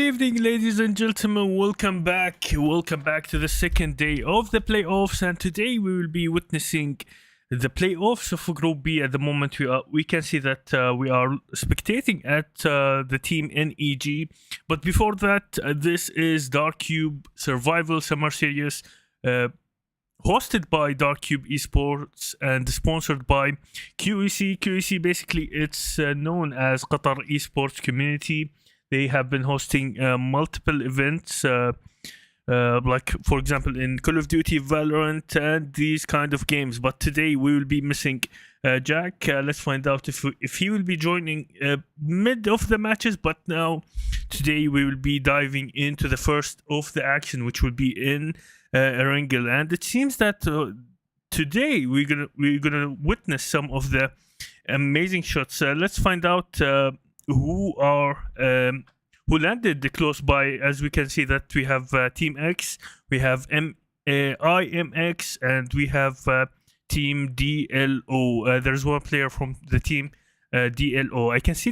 evening, ladies and gentlemen. Welcome back. Welcome back to the second day of the playoffs, and today we will be witnessing the playoffs of Group B. At the moment, we can see that we are spectating at the team NEG. But before that, this is DarkCube Survival Summer Series, hosted by DarkCube Esports and sponsored by QEC. QEC, basically, it's known as Qatar Esports Community. They have been hosting multiple events, like, for example, in Call of Duty, Valorant, and these kind of games. But today we will be missing Jack. Let's find out if he will be joining mid of the matches. But now, today we will be diving into the first of the action, which will be in Erangel. And it seems that today we're gonna witness some of the amazing shots. Let's find out who landed close by. As we can see that we have Team X, we have IMX, and we have Team DLO. There's one player from the team DLO. I can see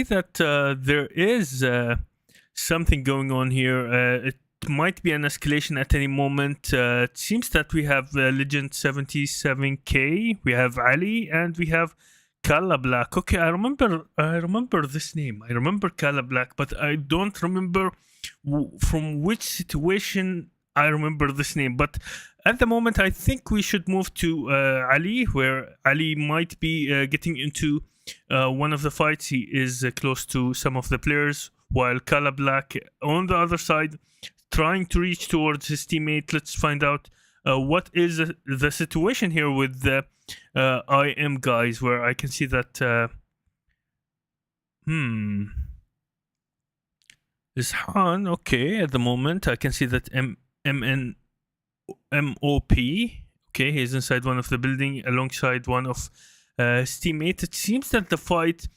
that there is something going on here. It might be an escalation at any moment. It seems that we have Legend 77K, we have Ali, and we have Kala Black. Okay, I remember this name. I remember Kala Black, but I don't remember from which situation I remember this name. But at the moment, I think we should move to Ali, where Ali might be getting into one of the fights. He is close to some of the players, while Kala Black on the other side trying to reach towards his teammate. Let's find out what is the situation here with the IM guys, where I can see that is Han. Okay, at the moment I can see that MOP. Okay, he's inside one of the building alongside one of his teammates. It seems that the fight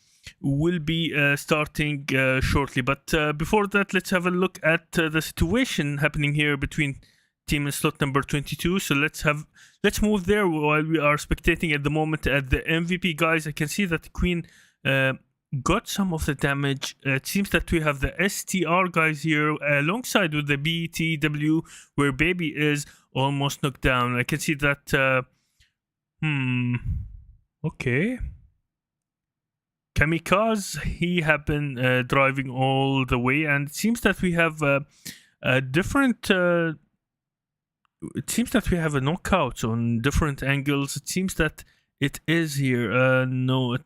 will be starting shortly, but before that, let's have a look at the situation happening here between team in slot number 22. So let's move there while we are spectating at the moment at the MVP guys. I can see that Queen got some of the damage. It seems that we have the STR guys here alongside with the BTW, where Baby is almost knocked down. I can see that okay, Kamikaze, he have been driving all the way, and it seems that we have a different it seems that we have a knockouts on different angles. It seems that it is here. No,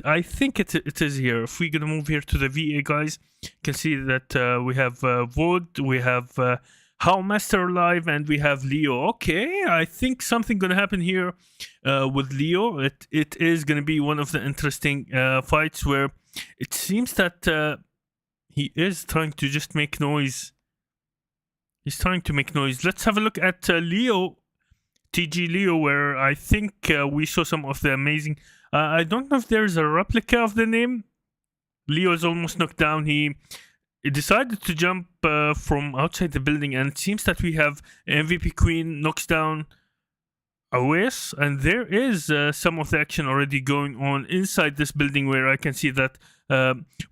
I think it is here. If we're gonna move here to the VA guys, you can see that we have Vod, we have How Master Live, and we have Leo. Okay, I think something gonna happen here with Leo. It is gonna be one of the interesting fights where it seems that he is trying to just make noise. He's trying to make noise. Let's have a look at Leo, TG Leo, where I think we saw some of the amazing... I don't know if there's a replica of the name. Leo is almost knocked down. He decided to jump from outside the building, and it seems that we have MVP Queen knocks down Awes, and there is some of the action already going on inside this building, where I can see that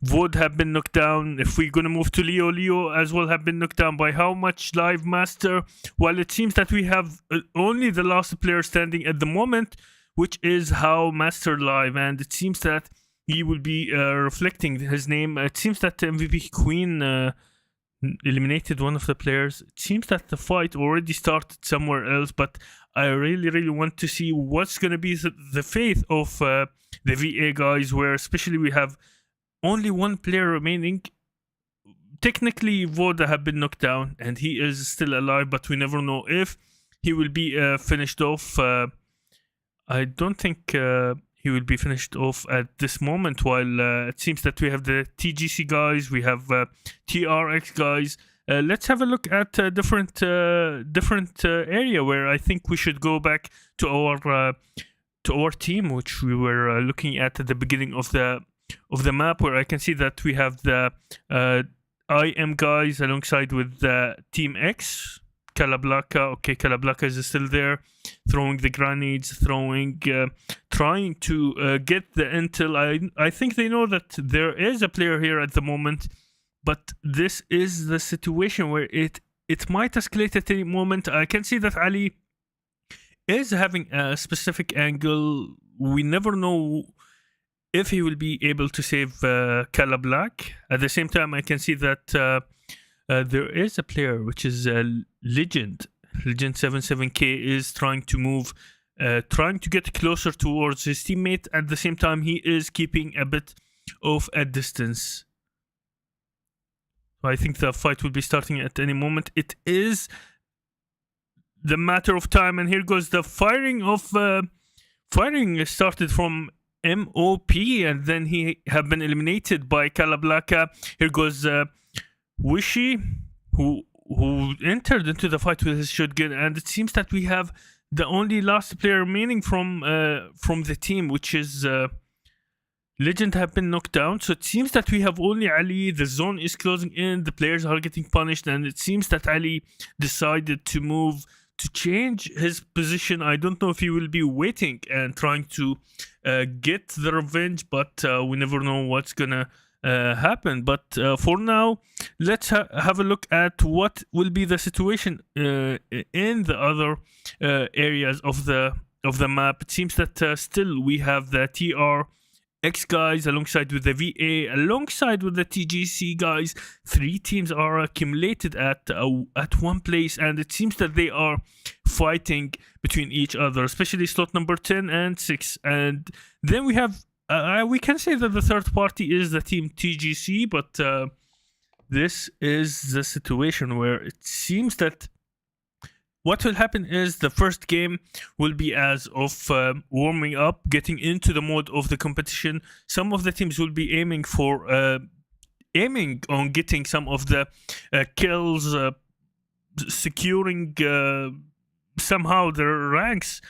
Vod have been knocked down. If we're gonna move to Leo as well have been knocked down by How Much Live Master, while it seems that we have only the last player standing at the moment, which is How Master Live, and it seems that he will be reflecting his name. It seems that MVP Queen eliminated one of the players. It seems that the fight already started somewhere else, but I really want to see what's gonna be the fate of the VA guys, where especially we have only one player remaining. Technically, Voda have been knocked down, and he is still alive, but we never know if he will be finished off. I don't think he will be finished off at this moment, while it seems that we have the TGC guys, we have TRX guys. Let's have a look at a different area, where I think we should go back to our team, which we were looking at the beginning of the map, where I can see that we have the IM guys alongside with the Team X. Calablaca. Okay, Calablaca is still there, throwing the grenades, trying to get the intel. I think they know that there is a player here at the moment, but this is the situation where it might escalate at any moment. I can see that Ali is having a specific angle. We never know if he will be able to save Calablac. At the same time, I can see that there is a player which is Legend 77K is trying to move, trying to get closer towards his teammate. At the same time, he is keeping a bit of a distance. So I think the fight will be starting at any moment. It is the matter of time, and here goes the firing started from MOP, and then he have been eliminated by Calablaca. Here goes Wishy, who entered into the fight with his shotgun, and it seems that we have the only last player remaining from the team, which is Legend have been knocked down. So it seems that we have only Ali. The zone is closing in, the players are getting punished, and it seems that Ali decided to move, to change his position. I don't know if he will be waiting and trying to get the revenge, but we never know what's gonna happen. But for now, let's have a look at what will be the situation in the other areas of the map. It seems that still we have the TRX guys alongside with the VA, alongside with the TGC guys. 3 teams are accumulated at one place, and it seems that they are fighting between each other, especially slot number 10 and 6. And then we have we can say that the third party is the team TGC, but this is the situation where it seems that what will happen is the first game will be as of warming up, getting into the mode of the competition. Some of the teams will be aiming on getting some of the kills, securing somehow their ranks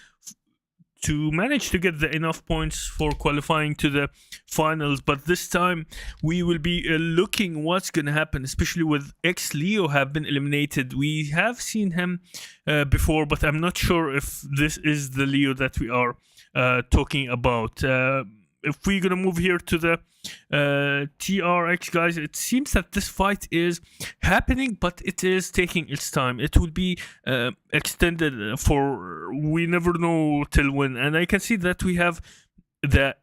to manage to get the enough points for qualifying to the finals. But this time we will be looking what's gonna happen, especially with Leo have been eliminated. We have seen him before, but I'm not sure if this is the Leo that we are talking about. If we're gonna move here to the TRX guys, it seems that this fight is happening, but it is taking its time. It will be extended for we never know till when. And I can see that we have the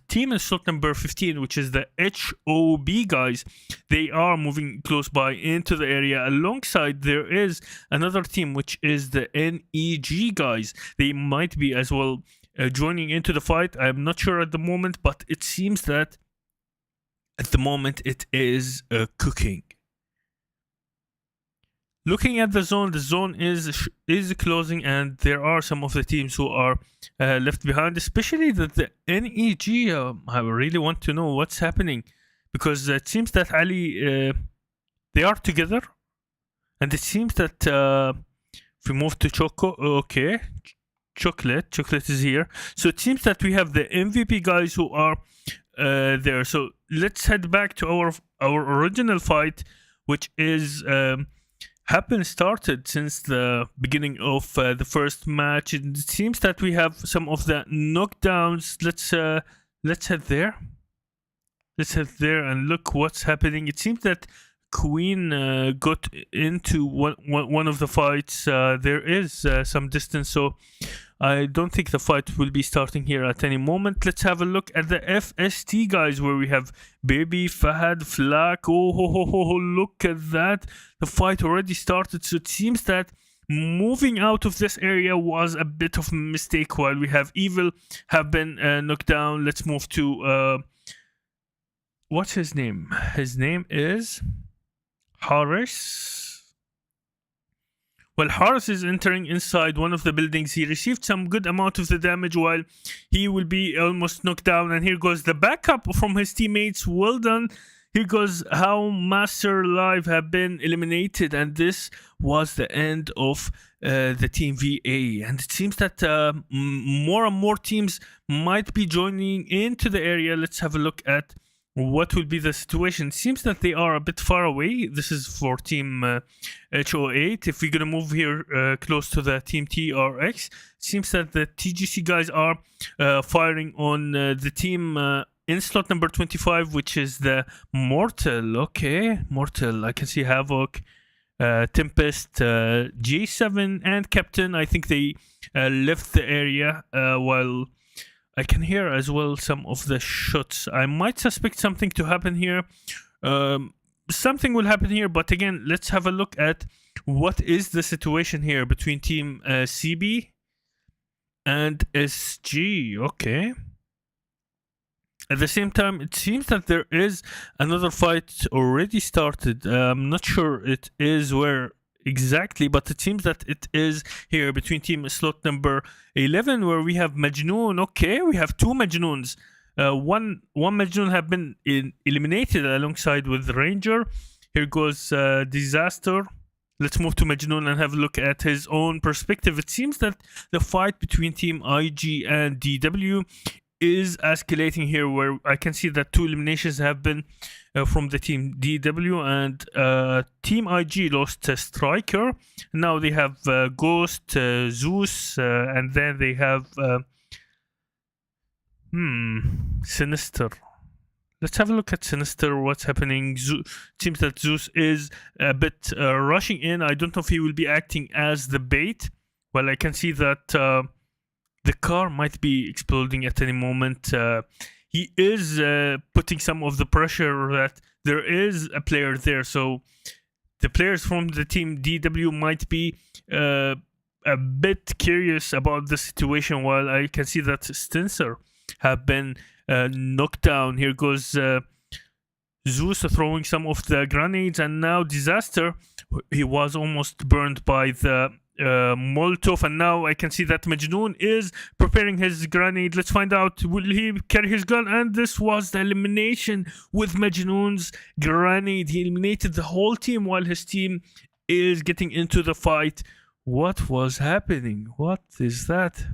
team in slot number 15, which is the HOB guys. They are moving close by into the area. Alongside there is another team, which is the NEG guys. They might be as well joining into the fight. I'm not sure at the moment, but it seems that at the moment it is cooking. Looking at the zone is closing, and there are some of the teams who are left behind, especially the NEG. I really want to know what's happening, because it seems that Ali they are together, and it seems that if we move to Choco, okay, Chocolate is here. So it seems that we have the MVP guys who are there. So let's head back to our original fight, which is started since the beginning of the first match. It seems that we have some of the knockdowns. Let's head there. Let's head there and look what's happening. It seems that Queen got into one of the fights. There is some distance, so I don't think the fight will be starting here at any moment. Let's have a look at the FST guys, where we have Baby, Fahad, Flak. Oh, look at that. The fight already started, so it seems that moving out of this area was a bit of a mistake, while we have Evil have been knocked down. Let's move to what's his name? His name is Haris. Well, Haris is entering inside one of the buildings. He received some good amount of the damage, while he will be almost knocked down. And here goes the backup from his teammates. Well done. Here goes how Master Live have been eliminated, and this was the end of the team VA. And it seems that more and more teams might be joining into the area. Let's have a look at what will be the situation. It seems that they are a bit far away. This is for team HO8. If we're gonna move here close to the team TRX, it seems that the TGC guys are firing on the team in slot number 25, which is the Mortal. Okay, Mortal. I can see Havoc, Tempest, J7, and Captain. I think they left the area while I can hear as well some of the shots. I might suspect something to happen here. Something will happen here, but again, let's have a look at what is the situation here between team CB and SG. Okay. At the same time, it seems that there is another fight already started. I'm not sure it is where exactly, but it seems that it is here between team slot number 11, where we have Majnoon. Okay, we have two Majnoons. One Majnoon have been eliminated alongside with Ranger. Here goes Disaster. Let's move to Majnoon and have a look at his own perspective. It seems that the fight between team IG and DW is escalating here, where I can see that two eliminations have been from the team DW, and team IG lost Striker. Now they have Ghost, Zeus, and then they have Sinister. Let's have a look at Sinister. What's happening? Seems that Zeus is a bit rushing in. I don't know if he will be acting as the bait. Well, I can see that the car might be exploding at any moment. He is putting some of the pressure that there is a player there. So the players from the team DW might be a bit curious about the situation, while I can see that Stinser have been knocked down. Here goes Zeus throwing some of the grenades, and now Disaster, he was almost burned by the Molotov, and now I can see that Majnoon is preparing his grenade. Let's find out, will he carry his gun? And this was the elimination with Majnoon's grenade. He eliminated the whole team while his team is getting into the fight. What was happening? What is that?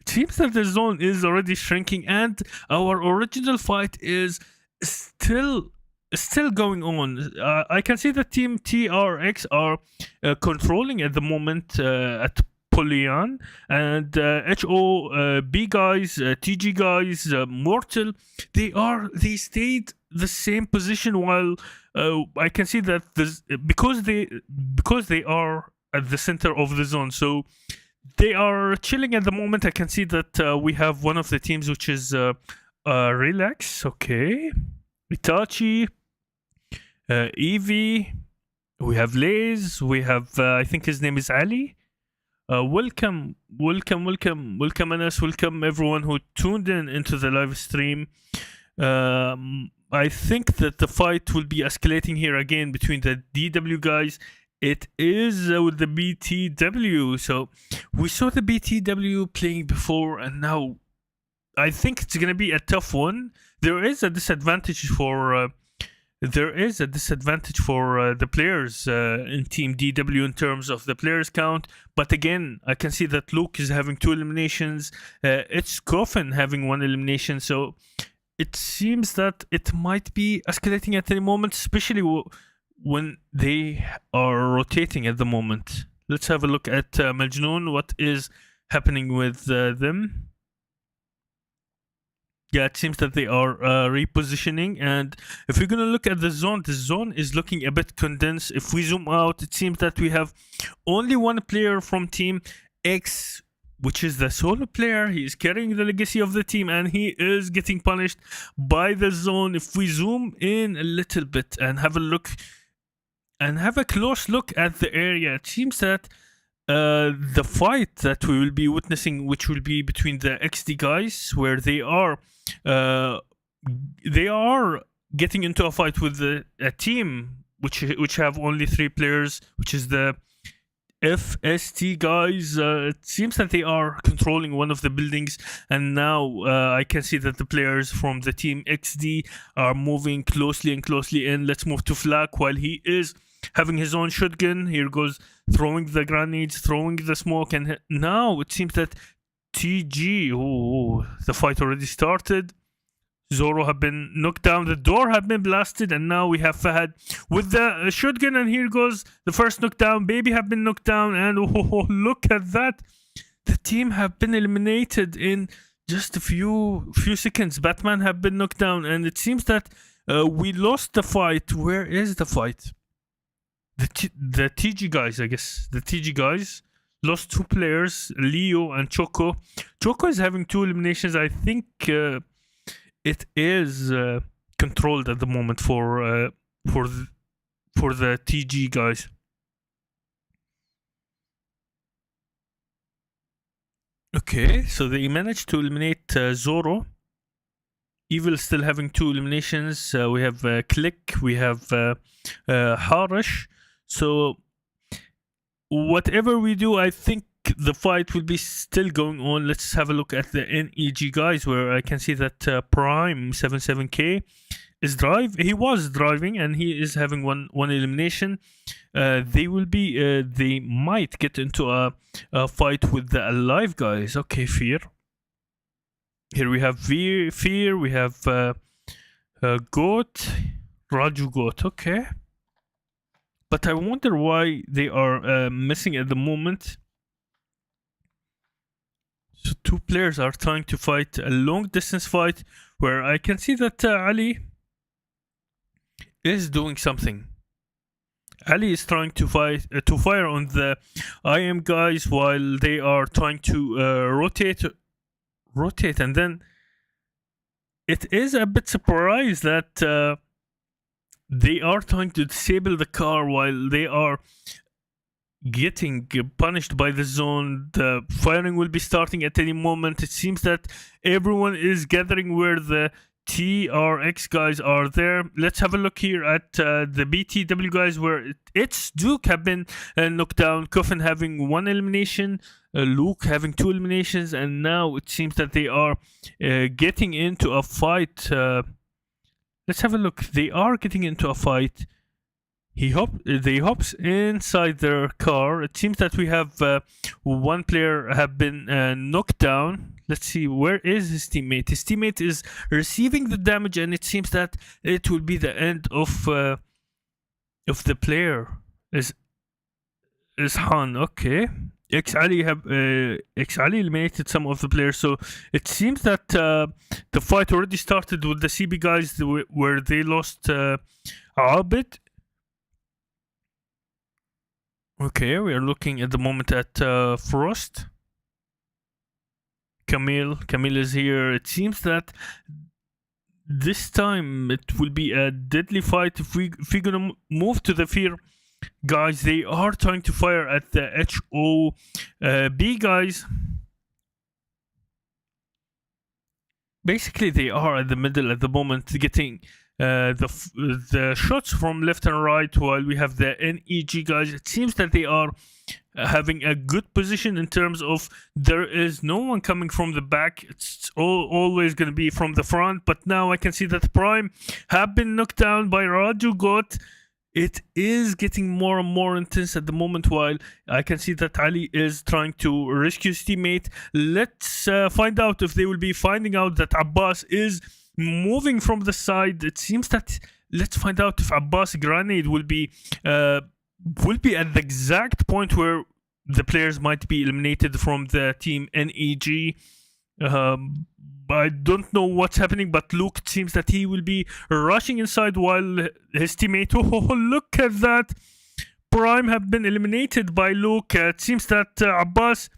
It seems that the zone is already shrinking, and our original fight is still going on. I can see the team TRX are controlling at the moment at Polyan, and HOB guys, TG guys, Mortal, they stayed the same position, while I can see that because they are at the center of the zone, so they are chilling at the moment. I can see that we have one of the teams which is Relax. Okay, Itachi, Evie, we have Lays, we have I think his name is Ali. Welcome Anas, welcome everyone who tuned in into the live stream. I think that the fight will be escalating here again between the DW guys. It is with the BTW. So we saw the BTW playing before, and now I think it's gonna be a tough one. There is a disadvantage for the players in Team DW in terms of the players count. But again, I can see that Luke is having 2 eliminations. It's Coffin having 1 elimination. So it seems that it might be escalating at any moment, especially when they are rotating at the moment. Let's have a look at Majnoon. What is happening with them? Yeah, it seems that they are repositioning, and if we're gonna look at the zone is looking a bit condensed. If we zoom out, it seems that we have only one player from Team X, which is the solo player. He is carrying the legacy of the team, and he is getting punished by the zone. If we zoom in a little bit and have a look and have a close look at the area, it seems that the fight that we will be witnessing, which will be between the XD guys, where they are getting into a fight with a team which have only 3 players, which is the FST guys. It seems that they are controlling one of the buildings, and now I can see that the players from the team XD are moving closely in. Let's move to Flak while he is having his own shotgun. Here goes throwing the grenades, throwing the smoke, and now it seems that TG, the fight already started. Zoro have been knocked down, the door have been blasted, and now we have Fahad with the shotgun, and here goes the first knockdown. Baby have been knocked down, and oh, look at that. The team have been eliminated in just a few seconds. Batman have been knocked down, and it seems that we lost the fight. Where is the fight? The TG guys, I guess. The TG guys lost 2 players, Leo and Choco. Choco is having 2 eliminations. I think it is controlled at the moment for the TG guys. Okay, so they managed to eliminate Zoro. Evil still having 2 eliminations. We have Click, we have Harish. So whatever we do, I think the fight will be still going on. Let's have a look at the NEG guys, where I can see that Prime 77K is he was driving, and he is having one elimination. They might get into a fight with the Alive guys. Okay, Fear. Here we have Fear, we have Goat, Raju Goat. Okay, but I wonder why they are missing at the moment. So 2 players are trying to fight a long distance fight, where I can see that Ali is doing something. Ali is trying to fire on the IM guys while they are trying to rotate, and then it is a bit surprised that they are trying to disable the car while they are getting punished by the zone. The firing will be starting at any moment. It seems that everyone is gathering where the TRX guys are there. Let's have a look here at the BTW guys, where it's Duke have been knocked down, Coffin having 1 elimination, Luke having 2 eliminations, and now it seems that they are getting into a fight. Let's have a look. They are getting into a fight. They hops inside their car. It seems that we have 1 player have been knocked down. Let's see, where is his teammate? His teammate is receiving the damage, and it seems that it will be the end of the player. Is Han. Okay. X-Ali eliminated some of the players, so it seems that the fight already started with the CB guys, where they lost Abid. Okay, we are looking at the moment at Frost. Camille is here. It seems that this time it will be a deadly fight. If we're gonna move to the Fear guys, they are trying to fire at the HOB guys. Basically, they are at the middle at the moment, getting the shots from left and right, while we have the NEG guys. It seems that they are having a good position in terms of there is no one coming from the back. It's always going to be from the front, but now I can see that Prime have been knocked down by Raju Got. It is getting more and more intense at the moment, while I can see that Ali is trying to rescue his teammate. Let's find out if they will be finding out that Abbas is moving from the side. It seems that, let's find out if Abbas grenade will be at the exact point where the players might be eliminated from the team NEG. I don't know what's happening, but Luke, it seems that he will be rushing inside while his teammate, oh, look at that, Prime have been eliminated by Luke. It seems that Abbas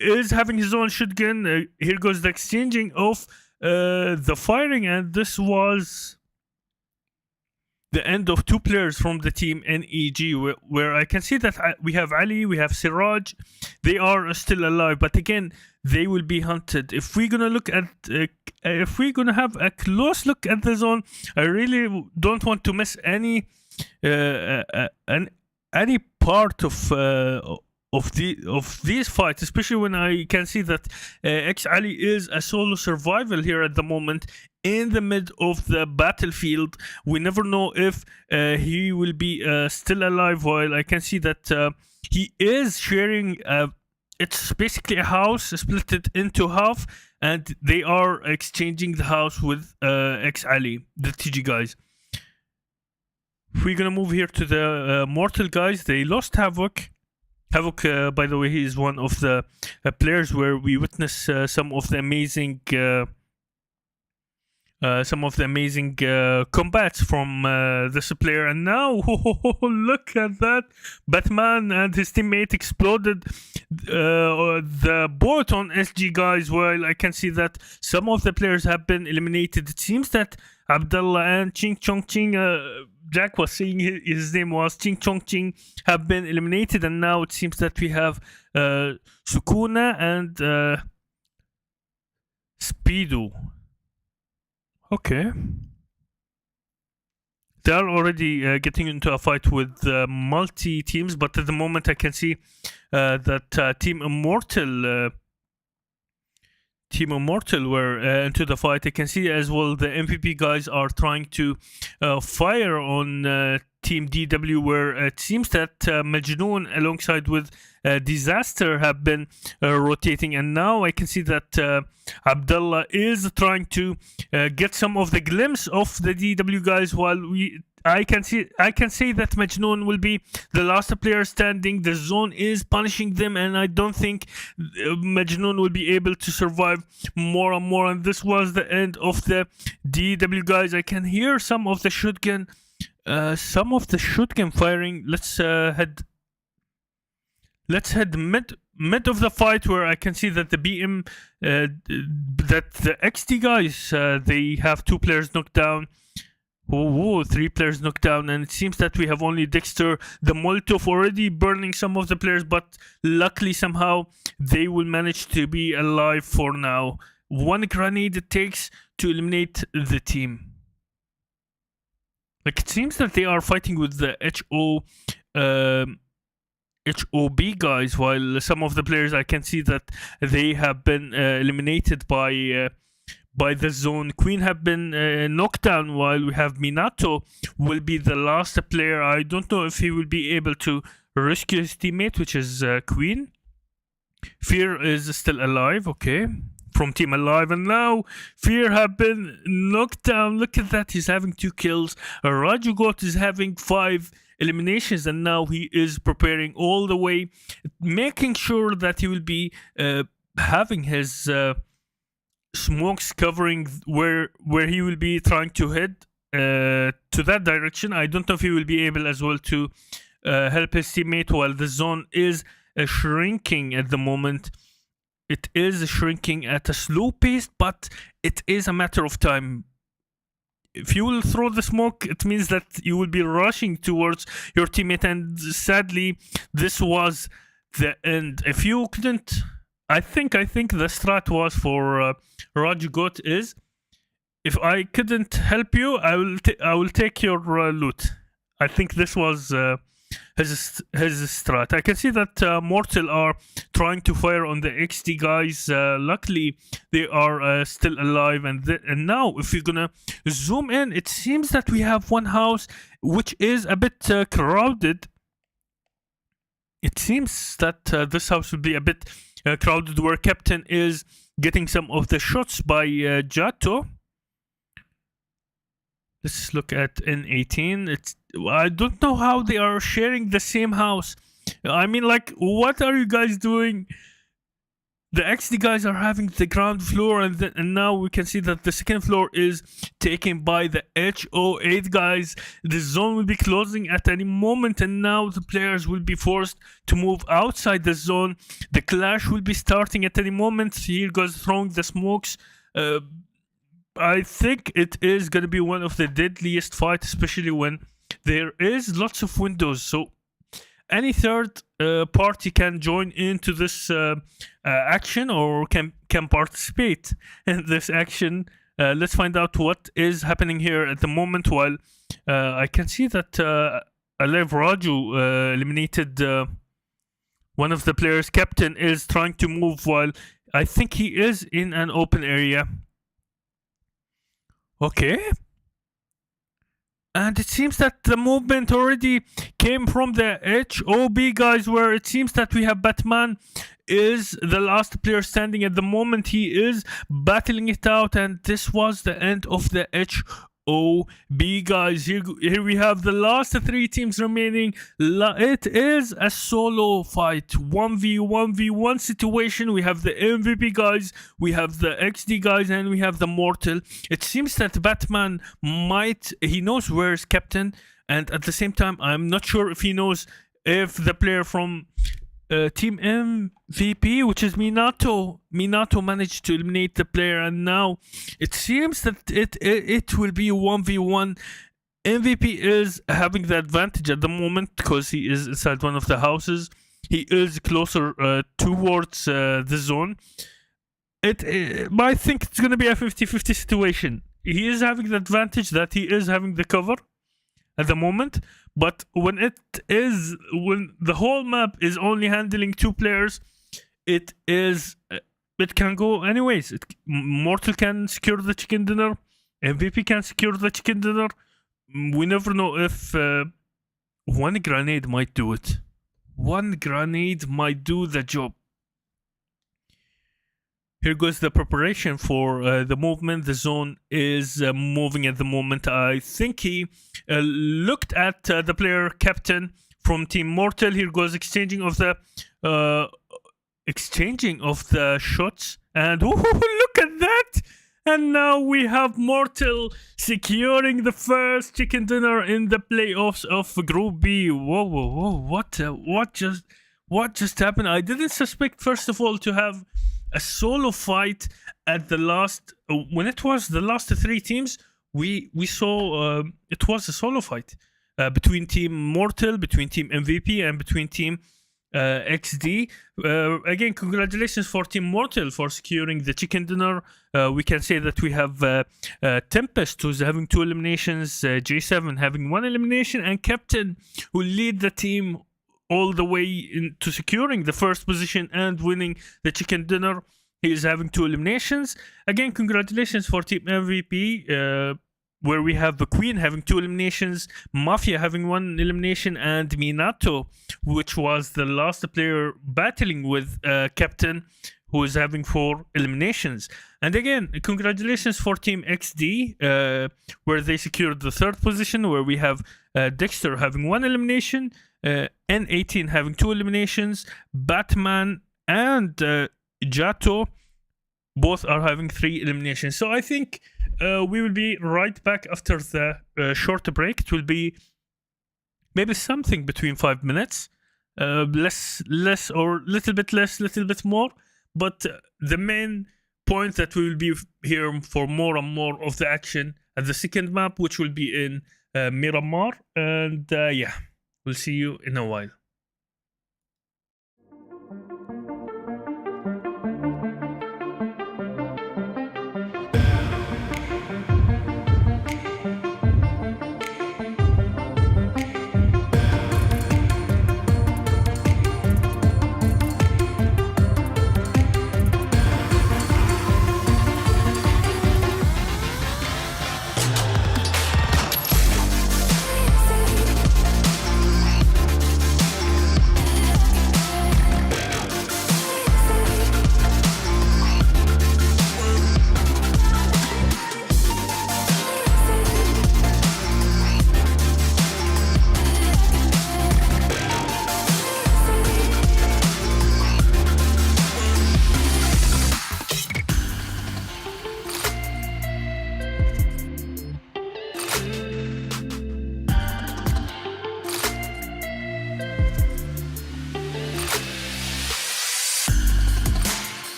is having his own shotgun. Here goes the exchanging of the firing, and this was the end of 2 players from the team NEG, where I can see that we have Ali, we have Siraj. They are still alive, but again, they will be hunted. If we're gonna look at, if we're gonna have a close look at the zone, I really don't want to miss any part of these fights, especially when I can see that X-Ali is a solo survival here at the moment in the mid of the battlefield. We never know if he will be still alive, while I can see that he is sharing it's basically a house split it into half, and they are exchanging the house with X Ali, the TG guys. We're gonna move here to the Mortal guys. They lost Havoc. Havoc, by the way, he is one of the players where we witness some of the amazing combats from this player. And now, look at that! Batman and his teammate exploded the boat on SG guys. While I can see that some of the players have been eliminated. It seems that Abdullah and Ching Chong Ching, Jack was saying his name was Ching Chong Ching, have been eliminated, and now it seems that we have Sukuna and Speedo. Okay. They are already getting into a fight with multi teams, but at the moment I can see that Team Immortal were into the fight. I can see as well the MVP guys are trying to fire on Team DW, where it seems that Majnoon alongside with Disaster have been rotating, and now I can see that Abdullah is trying to get some of the glimpse of the DW guys, while I can say that Majnoon will be the last player standing. The zone is punishing them, and I don't think Majnoon will be able to survive more and more. And this was the end of the DW guys. I can hear some of the shotgun firing. Let's head mid of the fight, where I can see that the BM, that the XT guys, they have 2 players knocked down. 3 players knocked down, and it seems that we have only Dexter, the Molotov already burning some of the players, but luckily somehow they will manage to be alive for now. 1 grenade it takes to eliminate the team. Like, it seems that they are fighting with the HOB guys, while some of the players I can see that they have been eliminated by the zone. Queen have been knocked down, while we have Minato will be the last player. I don't know if he will be able to rescue his teammate, which is Queen. Fear is still alive, okay, from Team Alive, and now Fear have been knocked down. Look at that, he's having 2 kills. Raju Got is having 5 eliminations, and now he is preparing all the way, making sure that he will be having his smokes covering where he will be trying to head to that direction. I don't know if he will be able as well to help his teammate, while the zone is shrinking at the moment. It is shrinking at a slow pace, but it is a matter of time. If you will throw the smoke, it means that you will be rushing towards your teammate, and sadly this was the end. If you couldn't, I think the strat was for Raju Got is, if I couldn't help you, I will take your loot. I think this was his strat. I can see that Mortal are trying to fire on the XD guys. Luckily they are still alive, and now if you're gonna zoom in, it seems that we have one house which is a bit crowded. It seems that this house will be a bit crowded, where Captain is getting some of the shots by Jato. Let's look at N18. I don't know how they are sharing the same house. I mean, like, what are you guys doing? The XD guys are having the ground floor, and now we can see that the second floor is taken by the HO8 guys. The zone will be closing at any moment, and now the players will be forced to move outside the zone. The clash will be starting at any moment. Here goes throwing the smokes. I think it is going to be one of the deadliest fights, especially when there is lots of windows. So any third party can join into this action, or can participate in this action. Let's find out what is happening here at the moment. While I can see that Alive Raju eliminated one of the players. Captain is trying to move, while I think he is in an open area. Okay. And it seems that the movement already came from the HOB guys, where it seems that we have Batman is the last player standing at the moment. He is battling it out, and this was the end of the HOB, guys. Here we have the last 3 teams remaining. It is a solo fight, 1v1 situation. We have the MVP guys, we have the XD guys, and we have the Mortal. It seems that Batman he knows where's Captain, and at the same time I'm not sure if he knows if the player from Team MVP, which is Minato managed to eliminate the player, and now it seems that it will be 1v1. MVP is having the advantage at the moment because he is inside one of the houses. He is closer towards the zone. But I think it's going to be a 50-50 situation. He is having the advantage that he is having the cover at the moment, but when the whole map is only handling 2 players, it can go anyways. Mortal can secure the chicken dinner, MVP can secure the chicken dinner. We never know if one grenade might do it. One grenade might do the job. Here goes the preparation for the movement. The zone is moving at the moment. I think he looked at the player Captain from Team Mortal. Here goes exchanging of the shots. And look at that! And now we have Mortal securing the first chicken dinner in the playoffs of Group B. Whoa! What just happened? I didn't suspect, first of all, to have a solo fight at the last. When it was the last 3 teams, we saw it was a solo fight between Team Mortal, between Team MVP, and between Team XD. Again, congratulations for Team Mortal for securing the chicken dinner. We can say that we have Tempest, who's having 2 eliminations, J7 having 1 elimination, and Captain, who lead the team all the way into securing the first position and winning the chicken dinner. He is having 2 eliminations. Again, congratulations for Team MVP, where we have the Queen having 2 eliminations, Mafia having 1 elimination, and Minato, which was the last player battling with Captain, who is having 4 eliminations. And again, congratulations for Team XD, where they secured the 3rd position, where we have Dexter having 1 elimination, N18 having 2 eliminations, Batman and Jato both are having 3 eliminations. So I think we will be right back after the short break. It will be maybe something between 5 minutes, less or little bit less, little bit more. But the main point that we will be here for more and more of the action at the second map, which will be in Miramar. And yeah, we'll see you in a while.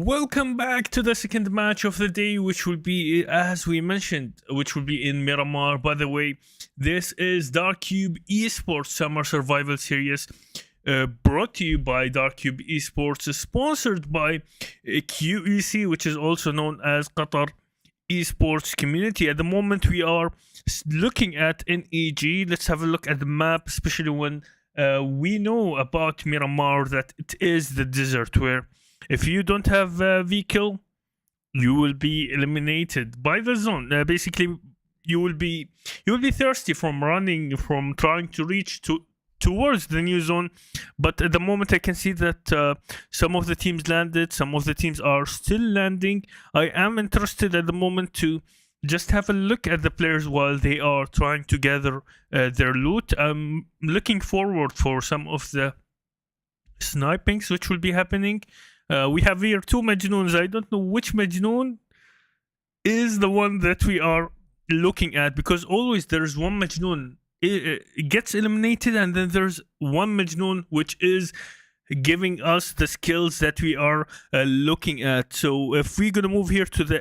Welcome back to the second match of the day, which will be, as we mentioned, which will be in Miramar. By the way, this is DarkCube Esports Summer Survival Series, brought to you by DarkCube Esports, sponsored by QEC, which is also known as Qatar Esports Community. At the moment, we are looking at NEG. Let's have a look at the map, especially when we know about Miramar that it is the desert where if you don't have a vehicle, you will be eliminated by the zone. Basically, you will be thirsty from running, from trying to reach towards the new zone. But at the moment, I can see that some of the teams landed, some of the teams are still landing. I am interested at the moment to just have a look at the players while they are trying to gather their loot. I'm looking forward for some of the snipings which will be happening. We have here two Majnoons. I don't know which Majnoon is the one that we are looking at, because always there's one Majnoon it gets eliminated, and then there's one Majnoon which is giving us the skills that we are looking at. So if we're gonna move here to the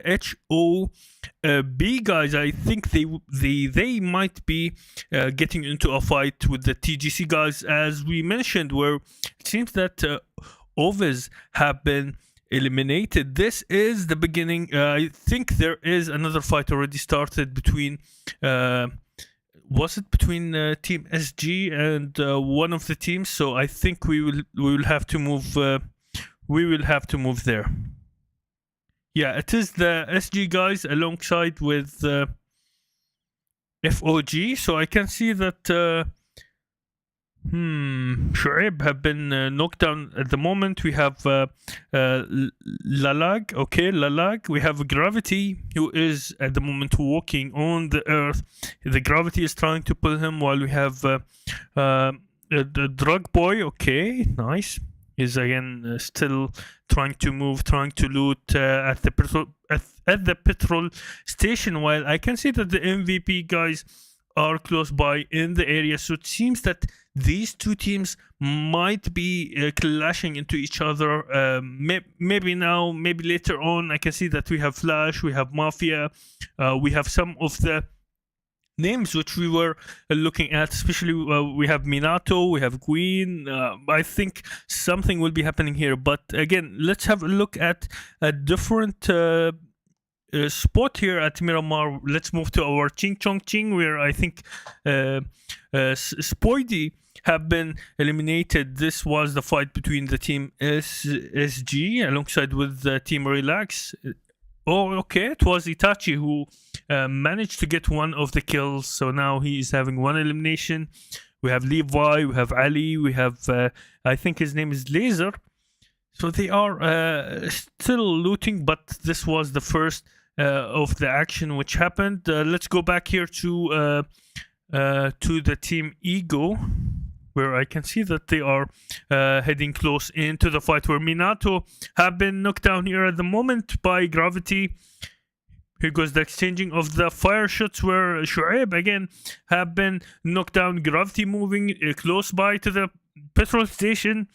HOB guys, I think they might be getting into a fight with the TGC guys, as we mentioned, where it seems that Ovis have been eliminated. This is the beginning. I think there is another fight already started between was it between team SG and one of the teams? So I think we will have to move there. Yeah, it is the SG guys alongside with FOG. So I can see that Shu'aib have been knocked down at the moment. We have Lalag. Okay, Lalag. We have Gravity, who is at the moment walking on the earth. The Gravity is trying to pull him, while we have the Drug Boy. Okay, nice. He's again still trying to move, trying to loot at the petrol station, while I can see that the MVP guys are close by in the area. So it seems that these two teams might be clashing into each other. Maybe now, maybe later on. I can see that we have Flash, we have Mafia, we have some of the names which we were looking at, especially we have Minato, we have Queen. I think something will be happening here. But again, let's have a look at a different spot here at Miramar. Let's move to our Ching Chong Ching, where I think Spoidy have been eliminated. This was the fight between the team SG alongside with the team Relax. Oh, okay, it was Itachi who managed to get one of the kills, so now he is having one elimination. We have Levi, we have Ali, we have I think his name is Laser. So they are still looting, but this was the first of the action which happened. Let's go back here to the team Ego, where I can see that they are heading close into the fight, where Minato have been knocked down here at the moment by Gravity. Here goes the exchanging of the fire shots, where Shu'aib again have been knocked down. Gravity moving close by to the petrol station.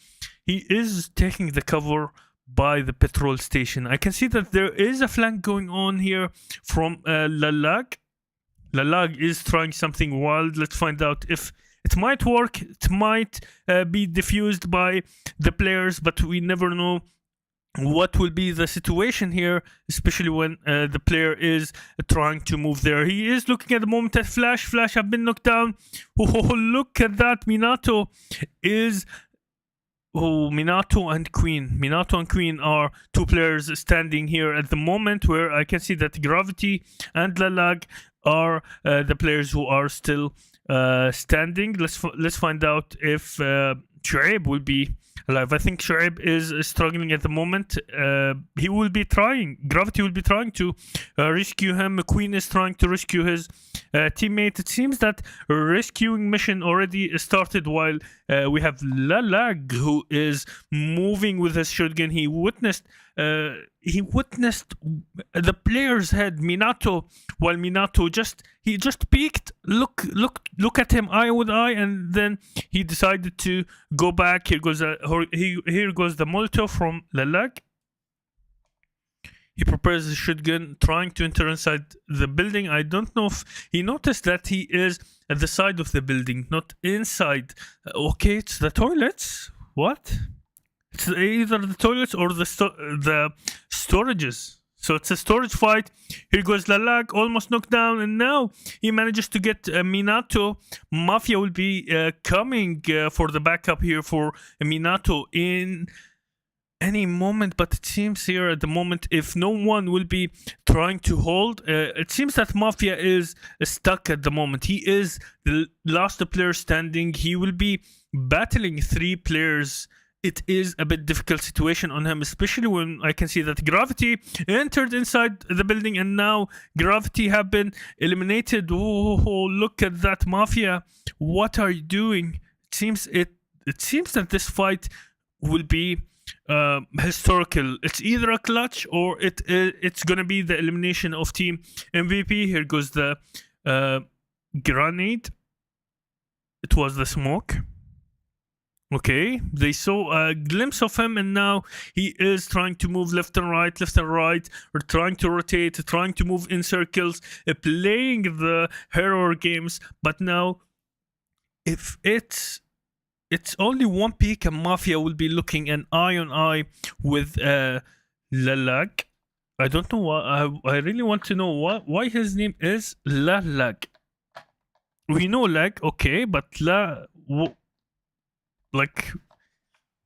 He is taking the cover by the petrol station. I can see that there is a flank going on here from Lalag. Lalag is trying something wild. Let's find out if it might work. It might be diffused by the players, but we never know what will be the situation here, especially when the player is trying to move there. He is looking at the moment at Flash. Flash have been knocked down. Oh, look at that. Minato is... Oh, Minato and Queen. Minato and Queen are two players standing here at the moment, where I can see that Gravity and Lalag are the players who are still standing. Let's find out if Shu'aib will be alive. I think Shu'aib is struggling at the moment. He will be trying. Gravity will be trying to rescue him. Queen is trying to rescue his teammate. It seems that rescuing mission already started, while we have Lalag, who is moving with his shotgun. He witnessed the player's head, Minato, while Minato just peeked. Look at him eye with eye, and then he decided to go back. Here goes the Molotov from Lalag. He prepares his shotgun, trying to enter inside the building. I don't know if he noticed that he is at the side of the building, not inside. Okay, it's the toilets. What? It's either the toilets or the storages. So it's a storage fight. Here goes Lalag, almost knocked down, and now he manages to get Minato. Mafia will be coming for the backup here for Minato in any moment, but it seems here at the moment, if no one will be trying to hold, it seems that Mafia is stuck at the moment. He is the last player standing. He will be battling 3 players. It is a bit difficult situation on him, especially when I can see that Gravity entered inside the building, and now Gravity have been eliminated. Oh, look at that, Mafia! What are you doing? It seems that this fight will be historical. It's either a clutch or it's gonna be the elimination of team MVP. Here goes the grenade. It was the smoke. Okay, they saw a glimpse of him, and now he is trying to move left and right, or trying to rotate, trying to move in circles, playing the horror games. But now, if it's only one peak, and Mafia will be looking an eye on eye with Lalag. I don't know why. I really want to know why his name is Lalag. We know Lag, okay, but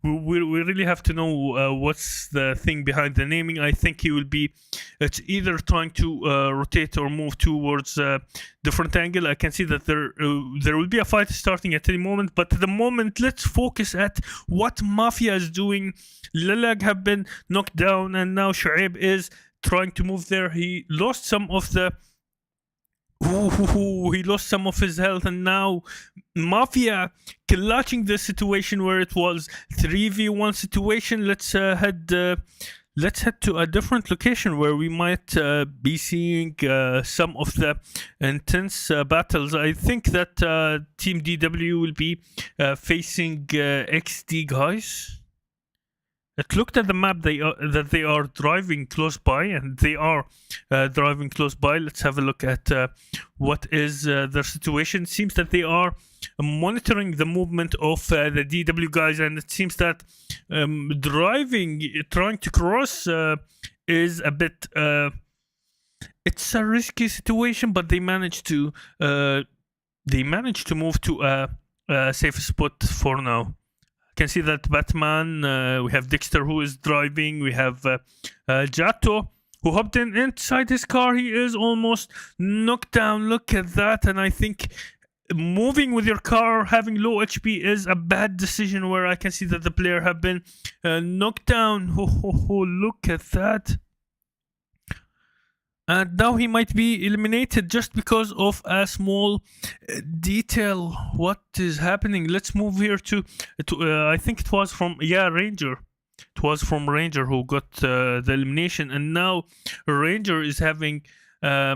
we really have to know what's the thing behind the naming. I think he will be, it's either trying to rotate or move towards a different angle. I can see that there will be a fight starting at any moment, but at the moment, let's focus at what Mafia is doing. Lalag have been knocked down, and now Shuaib is trying to move there. He lost some of the he lost some of his health, and now Mafia clutching the situation where it was 3v1 situation. Let's head to a different location where we might be seeing some of the intense battles. I think that Team DW will be facing XD guys. It looked at the map that they are driving close by, and they are driving close by. Let's have a look at what is their situation. It seems that they are monitoring the movement of the DW guys, and it seems that trying to cross is a bit. It's a risky situation, but they managed to move to a safe spot for now. Can see that Batman, we have Dexter who is driving, we have Jato who hopped inside his car. He is almost knocked down. Look at that. And I think moving with your car having low HP is a bad decision, where I can see that the player have been knocked down. Look at that. And now he might be eliminated just because of a small detail. What is happening? Let's move here to I think it was from Ranger. It was from Ranger who got the elimination, and now Ranger is having a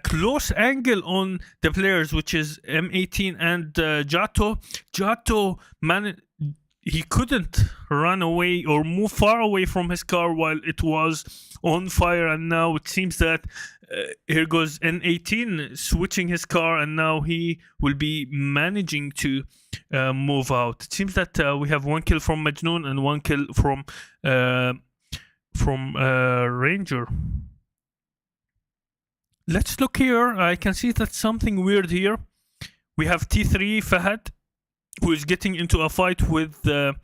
close angle on the players, which is M18 and Jato. Jato he couldn't run away or move far away from his car while it was on fire, and now it seems that here goes N18 switching his car, and now he will be managing to move out. It seems that we have 1 kill from Majnoon and 1 kill from Ranger. Let's look here. I can see that something weird here. We have T3 Fahad, who is getting into a fight with the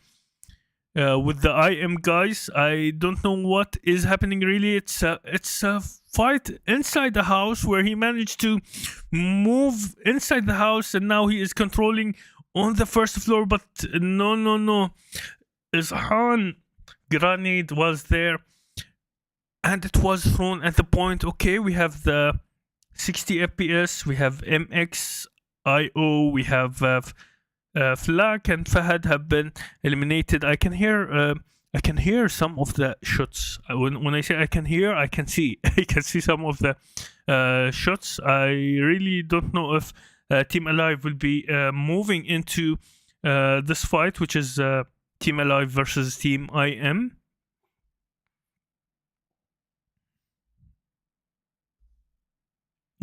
IM guys. I don't know what is happening really. It's a fight inside the house where he managed to move inside the house, and now he is controlling on the first floor. But no. Ishan grenade was there, and it was thrown at the point. Okay, we have the 60 FPS. We have MXIO. We have Flak and Fahad have been eliminated. I can hear some of the shots. When I say I can hear, I can see. I can see some of the shots. I really don't know if Team Alive will be moving into this fight, which is Team Alive versus Team IM.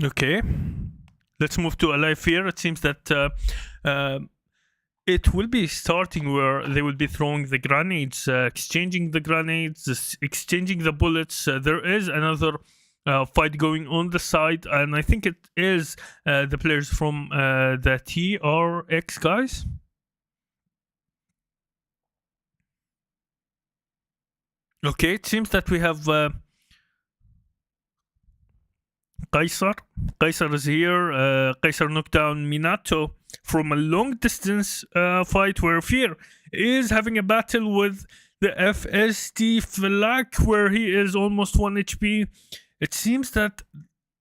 Okay, let's move to Alive here. It seems that it will be starting where they will be throwing the grenades, exchanging the grenades, exchanging the bullets. There is another fight going on the side, and I think it is the players from the TRX guys. Okay, it seems that we have Kaysar is here. Kaysar knocked down Minato from a long distance fight where Fear is having a battle with the FST Flak where he is almost 1 HP. It seems that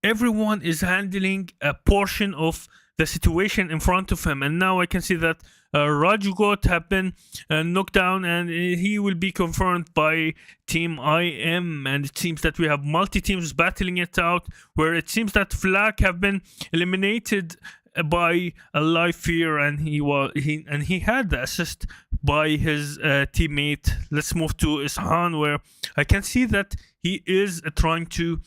everyone is handling a portion of the situation in front of him, and now I can see that Rajugot have been knocked down, and he will be confirmed by Team IM. And it seems that we have multi teams battling it out, where it seems that Flak have been eliminated by a live Fear, and he had the assist by his teammate. Let's move to Ishan, where I can see that he is trying to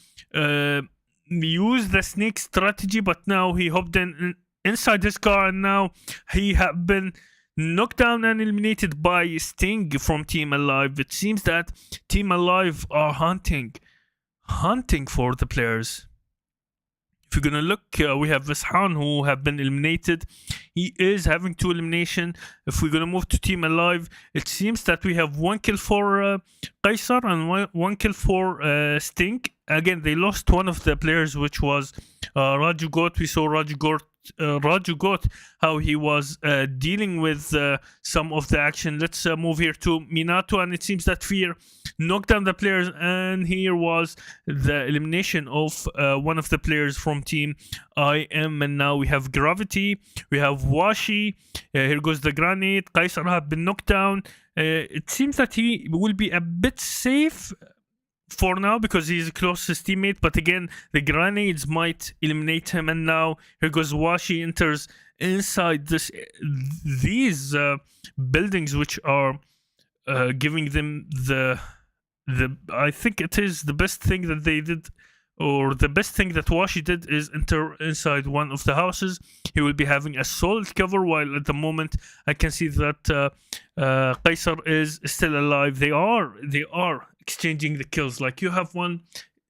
use the sneak strategy, but now he hopped inside his car, and now he have been knocked down and eliminated by Sting from Team Alive. It seems that Team Alive are hunting for the players. If you're gonna look, we have Vishan who have been eliminated. He is having 2 elimination. If we're gonna move to Team Alive, it seems that we have 1 kill for Kaysar and one kill for Sting. Again, they lost one of the players, which was Rajugot. We saw Rajugot, how he was dealing with some of the action. Let's move here to Minato, and it seems that Fear knocked down the players, and here was the elimination of one of the players from Team IM. And now we have Gravity, we have Washi, here goes the grenade. Kaysar have been knocked down. It seems that he will be a bit safe for now because he's close to his teammate, but again the grenades might eliminate him. And now here goes Washi, enters inside these buildings, which are giving them the I think it is the best thing that they did, or the best thing that Washi did, is enter inside one of the houses. He will be having a solid cover, while at the moment I can see that Kaysar is still alive. They are exchanging the kills. Like, you have one,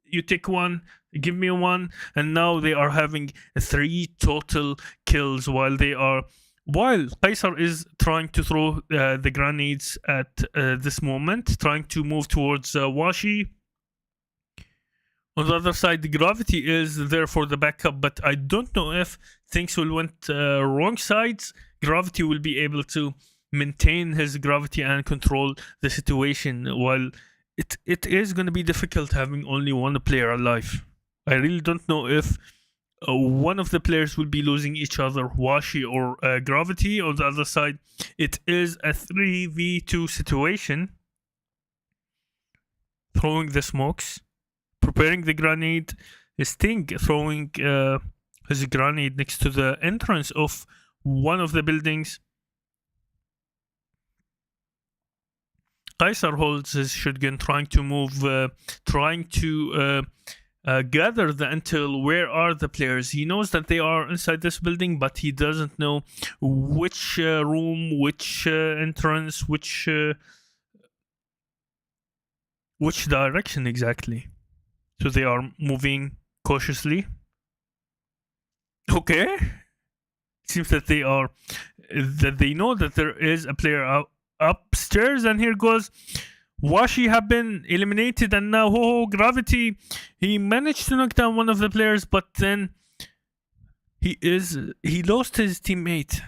you take one, give me one, and now they are having 3 total kills while Kaysar is trying to throw the grenades at this moment, trying to move towards Washi. On the other side, the Gravity is there for the backup, but I don't know if things will went wrong sides. Gravity will be able to maintain his gravity and control the situation, while it is going to be difficult having only one player alive. I really don't know if one of the players will be losing each other, Washi or Gravity. On the other side, it is a 3v2 situation. Throwing the smokes, preparing the grenade. Sting throwing his grenade next to the entrance of one of the buildings. Kaysar holds his shotgun, trying to move, trying to gather the intel. Where are the players? He knows that they are inside this building, but he doesn't know which room, which entrance, which direction exactly. So they are moving cautiously. Okay. Seems that they know that there is a player upstairs, and here goes Washi have been eliminated, and now Gravity, he managed to knock down one of the players, but then he lost his teammate.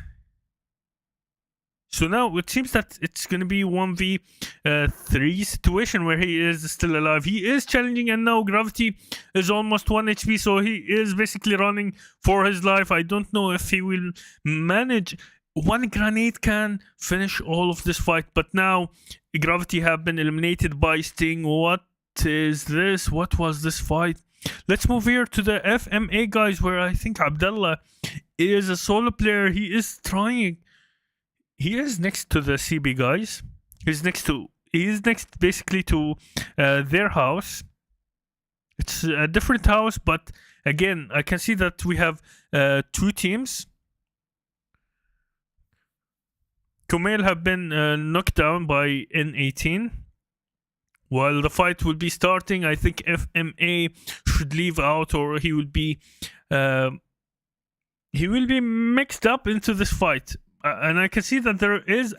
So now it seems that it's going to be 1v3 situation where he is still alive. He is challenging, and now Gravity is almost 1 HP, so he is basically running for his life. I don't know if he will manage. One grenade can finish all of this fight, but now Gravity have been eliminated by Sting. What is this? What was this fight? Let's move here to the FMA guys, where I think Abdullah is a solo player. He is next to the CB guys. He is next basically to their house. It's a different house, but again, I can see that we have two teams. Kumail have been knocked down by N18. While the fight will be starting, I think FMA should leave out, or he will be mixed up into this fight. And I can see that there is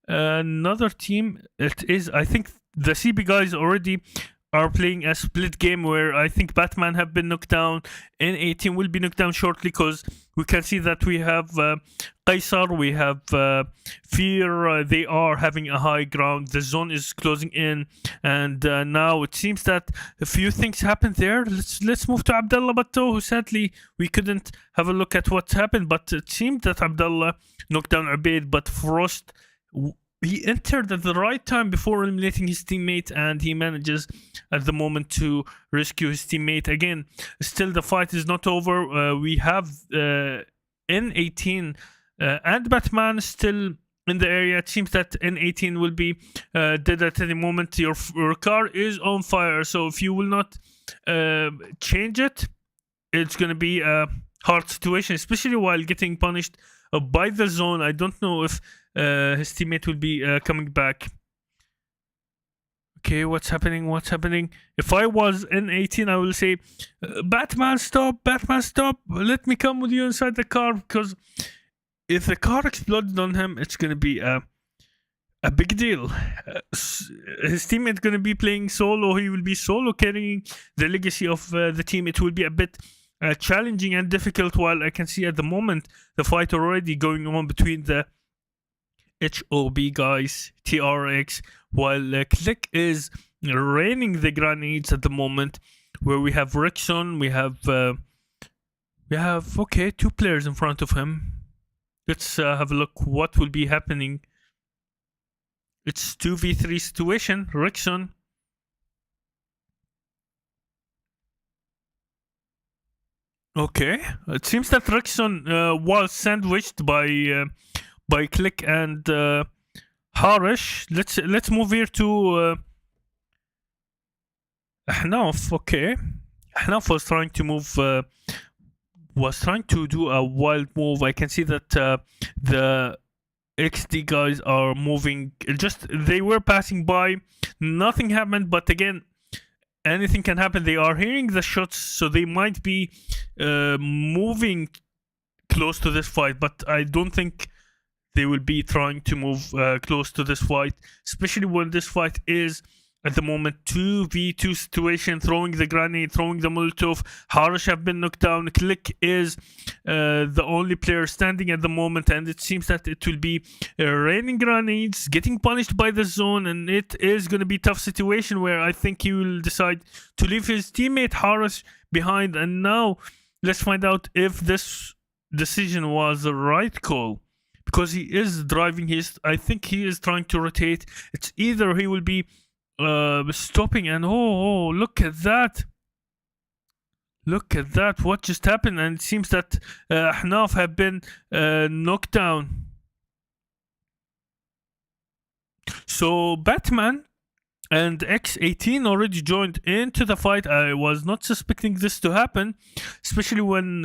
another team. It is, I think, the CB guys already are playing a split game where I think Batman have been knocked down. N18 will be knocked down shortly, because we can see that we have Qaisar, we have Fear. They are having a high ground. The zone is closing in, and now it seems that a few things happened there. Let's move to Abdullah Batto, who sadly we couldn't have a look at what happened, but it seemed that Abdullah knocked down Ubaid, but Frost, he entered at the right time before eliminating his teammate, and he manages at the moment to rescue his teammate. Again, still the fight is not over. We have N18 and Batman still in the area. It seems that N18 will be dead at any moment. Your car is on fire, so if you will not change it, it's going to be a hard situation, especially while getting punished by the zone. I don't know if his teammate will be coming back. Okay, what's happening? If I was N18, I will say, Batman, stop! Batman, stop! Let me come with you inside the car, because if the car exploded on him, it's going to be a big deal. His teammate going to be playing solo. He will be solo carrying the legacy of the team. It will be a bit challenging and difficult, while I can see at the moment the fight already going on between the HOB guys, TRX, while Click is raining the grenades at the moment, where we have Rickson, we have okay, two players in front of him. Let's have a look what will be happening. It's 2v3 situation. Rickson, okay, it seems that Rickson was sandwiched by Click and Harish. Let's move here to Ahnaf. Okay, Ahnaf was trying to do a wild move. I can see that the XD guys are moving. Just they were passing by, nothing happened. But again, anything can happen. They are hearing the shots, so they might be moving close to this fight. But I don't think they will be trying to move close to this fight, especially when this fight is at the moment 2v2 situation, throwing the grenade, throwing the Molotov. Harish have been knocked down. Click is the only player standing at the moment, and it seems that it will be raining grenades, getting punished by the zone, and it is going to be a tough situation where I think he will decide to leave his teammate Harish behind. And now let's find out if this decision was the right call, because he is driving I think he is trying to rotate. It's either he will be stopping, and oh, look at that, what just happened. And it seems that Ahnaf have been knocked down. So Batman and X18 already joined into the fight. I was not suspecting this to happen, especially when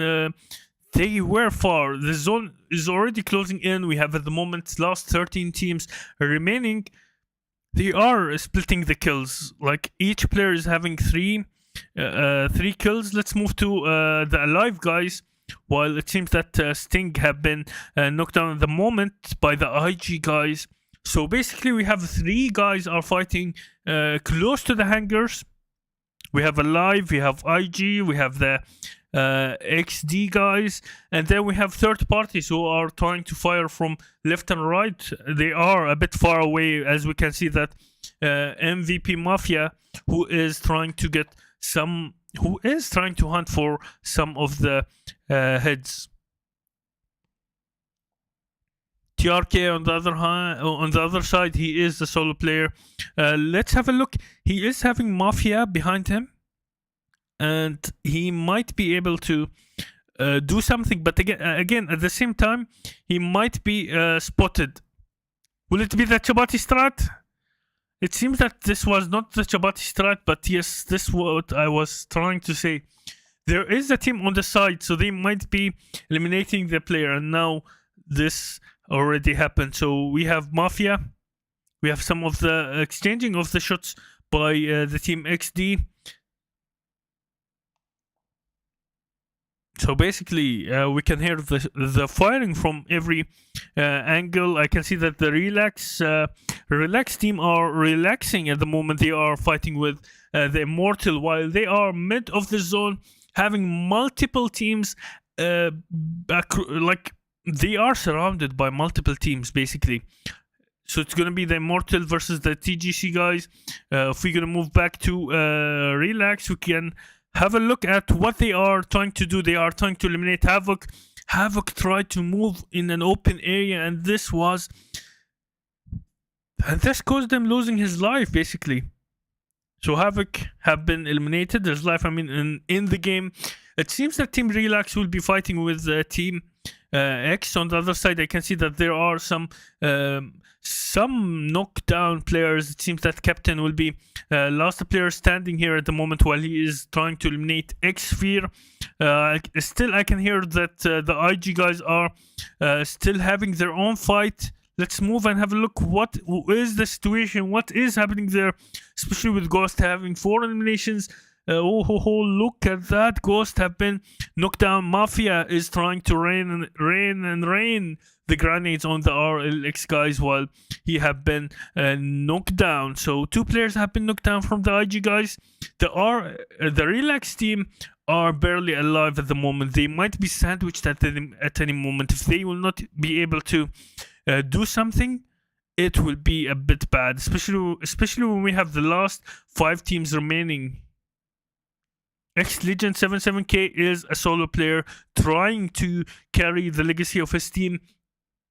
they were far. The zone is already closing in. We have at the moment last 13 teams remaining. They are splitting the kills. Like each player is having three kills. Let's move to the alive guys. While it seems that Sting have been knocked down at the moment by the IG guys. So basically we have three guys are fighting close to the hangars. We have alive, we have IG, we have the XD guys, and then we have third parties who are trying to fire from left and right. They are a bit far away, as we can see that MVP Mafia, who is trying to hunt for some of the heads. TRK on the other side, he is the solo player. Let's have a look. He is having Mafia behind him, and he might be able to do something, but again at the same time he might be spotted. Will it be the Chabati strat? it seems that this was not the Chabati strat, but yes, this is what I was trying to say. There is a team on the side, so they might be eliminating the player, and now this already happened. So we have Mafia, we have some of the exchanging of the shots by the team XD. So basically, we can hear the firing from every angle. I can see that the Relax team are relaxing at the moment. They are fighting with the Immortal, while they are mid of the zone, having multiple teams. Like they are surrounded by multiple teams, basically. So it's gonna be the Immortal versus the TGC guys. If we're gonna move back to Relax, we can have a look at what they are trying to do. They are trying to eliminate Havoc. Havoc tried to move in an open area, and this caused them losing his life, basically. So Havoc have been eliminated. His life, I mean, in the game. It seems that Team Relax will be fighting with Team X. On the other side, I can see that there are some knockdown players. It seems that Captain will be last player standing here at the moment while he is trying to eliminate X-Sphere. Still, I can hear that the IG guys are still having their own fight. Let's move and have a look. What is the situation? What is happening there? Especially with Ghost having 4 eliminations. Look at that. Ghost have been knocked down. Mafia is trying to rain the grenades on the RLX guys while he have been knocked down. So 2 players have been knocked down from the IG guys. The Relax team are barely alive at the moment. They might be sandwiched at any moment. If they will not be able to do something, it will be a bit bad, especially when we have the last 5 teams remaining. X Legend 77K is a solo player trying to carry the legacy of his team.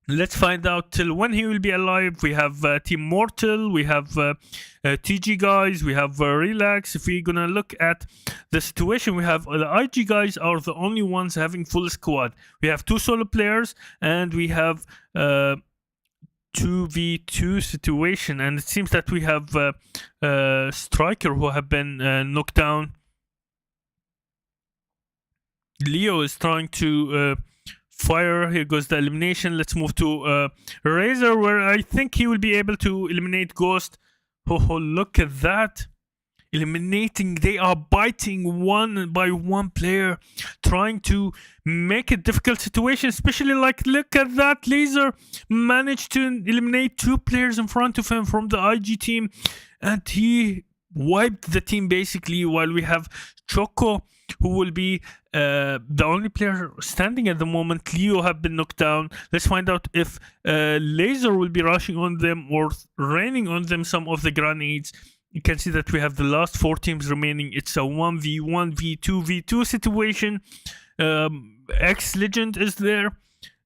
Let's find out till when he will be alive. We have Team Mortal, we have TG guys, we have Relax. If we're gonna look at the situation, we have the IG guys are the only ones having full squad. We have 2 solo players, and we have 2v2 situation, and it seems that we have Striker who have been knocked down. Leo is trying to fire. Here goes the elimination. Let's move to Razor, where I think he will be able to eliminate Ghost. Look at that. Eliminating. They are biting one by one player, trying to make a difficult situation, especially like, look at that. Laser managed to eliminate 2 players in front of him from the IG team, and he wiped the team basically, while we have Choco, who will be the only player standing at the moment. Leo have been knocked down. Let's find out if Laser will be rushing on them or raining on them some of the grenades. You can see that we have the last 4 teams remaining. It's a 1v1, v2 situation. X Legend is there.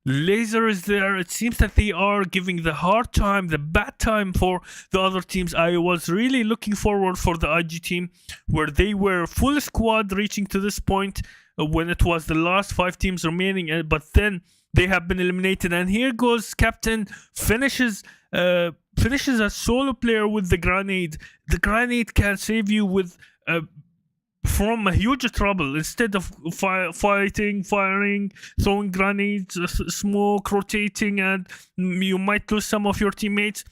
Laser is there. It seems that they are giving the hard time, the bad time for the other teams. I was really looking forward for the IG team, where they were full squad reaching to this point when it was the last 5 teams remaining, but then they have been eliminated. And here goes Captain, finishes a solo player with the grenade. The grenade can save you with from a huge trouble. Instead of firing, throwing grenades, smoke, rotating, and you might lose some of your teammates,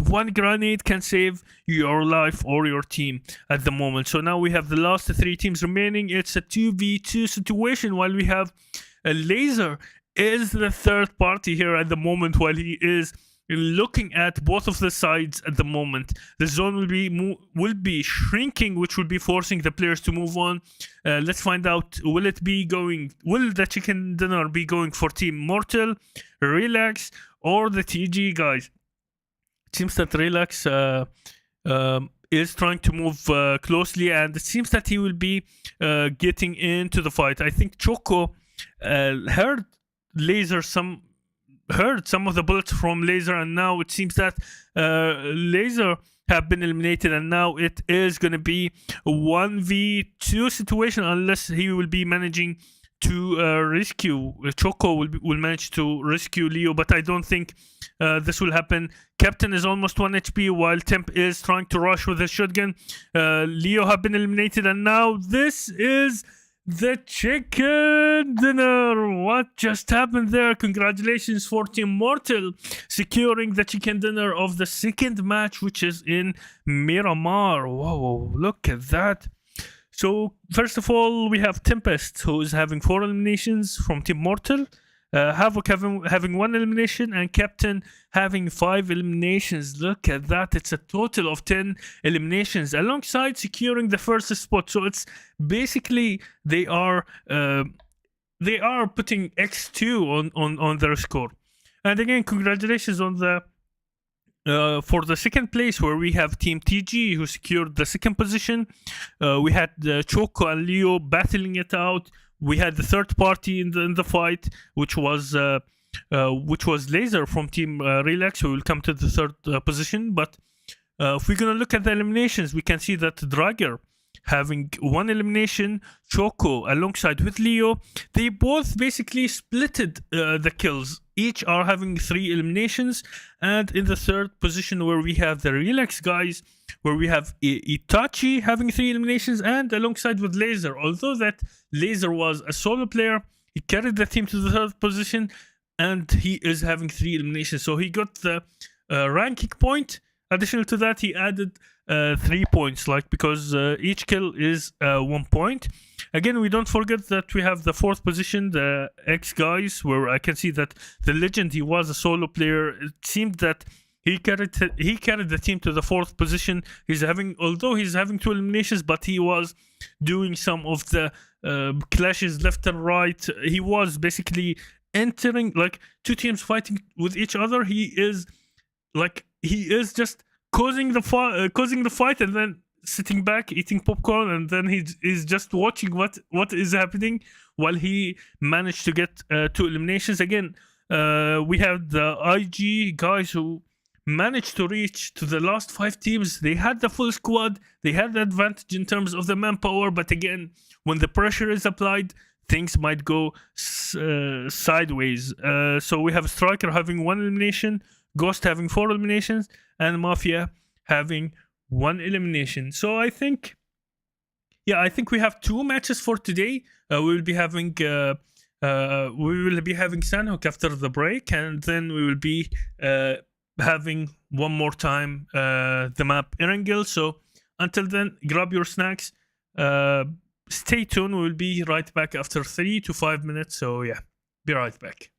one grenade can save your life or your team at the moment. So now we have the last 3 teams remaining. It's a 2v2 situation, while we have a Laser is the third party here at the moment, while he is looking at both of the sides at the moment. The zone will be shrinking, which will be forcing the players to move on. Let's find out, will the chicken dinner be going for Team Mortal, Relax, or the TG guys? It seems that Relax is trying to move closely, and it seems that he will be getting into the fight. I think Choco heard some of the bullets from Laser, and now it seems that Laser have been eliminated, and now it is going to be a 1v2 situation, unless he will be managing to rescue. Choco will manage to rescue Leo, but I don't think this will happen. Captain is almost 1 HP while Temp is trying to rush with his shotgun. Leo have been eliminated, and now this is the chicken dinner. What just happened there? Congratulations for Team Mortal securing the chicken dinner of the second match, which is in Miramar. Whoa, look at that. So first of all, we have Tempest, who is having 4 eliminations from Team Mortal. Havoc having 1 elimination, and Captain having 5 eliminations. Look at that. It's a total of 10 eliminations alongside securing the first spot. So it's basically they are putting X2 on their score. And again, congratulations on the for the second place, where we have Team TG, who secured the second position. We had Choco and Leo battling it out. We had the third party in the fight, which was Laser from Team Relax, who will come to the third position. But if we're gonna look at the eliminations, we can see that Drager having 1 elimination, Choco alongside with Leo, they both basically splitted the kills. Each are having 3 eliminations, and in the third position, where we have the Relax guys, where we have Itachi having 3 eliminations, and alongside with Laser. Although that Laser was a solo player, he carried the team to the third position, and he is having 3 eliminations. So he got the ranking point. Additional to that, he added 3 points, because each kill is 1 point. Again, we don't forget that we have the 4th position, the X guys, where I can see that the Legend, he was a solo player. It seemed that he carried the team to the 4th position. Although he's having 2 eliminations, but he was doing some of the clashes left and right. He was basically entering 2 teams fighting with each other. He is just causing the fight, and then sitting back eating popcorn, and then he's just watching what is happening while he managed to get 2 eliminations. Again, we have the IG guys who managed to reach to the last 5 teams. They had the full squad, they had the advantage in terms of the manpower, but again, when the pressure is applied, things might go sideways. So we have Striker having 1 elimination, Ghost having 4 eliminations, and Mafia having 1 elimination. So I think we have 2 matches for today. We will be having Sanhok after the break, and then we will be having one more time the map Erangel. So until then, grab your snacks. Stay tuned. We will be right back after 3 to 5 minutes. So yeah, be right back.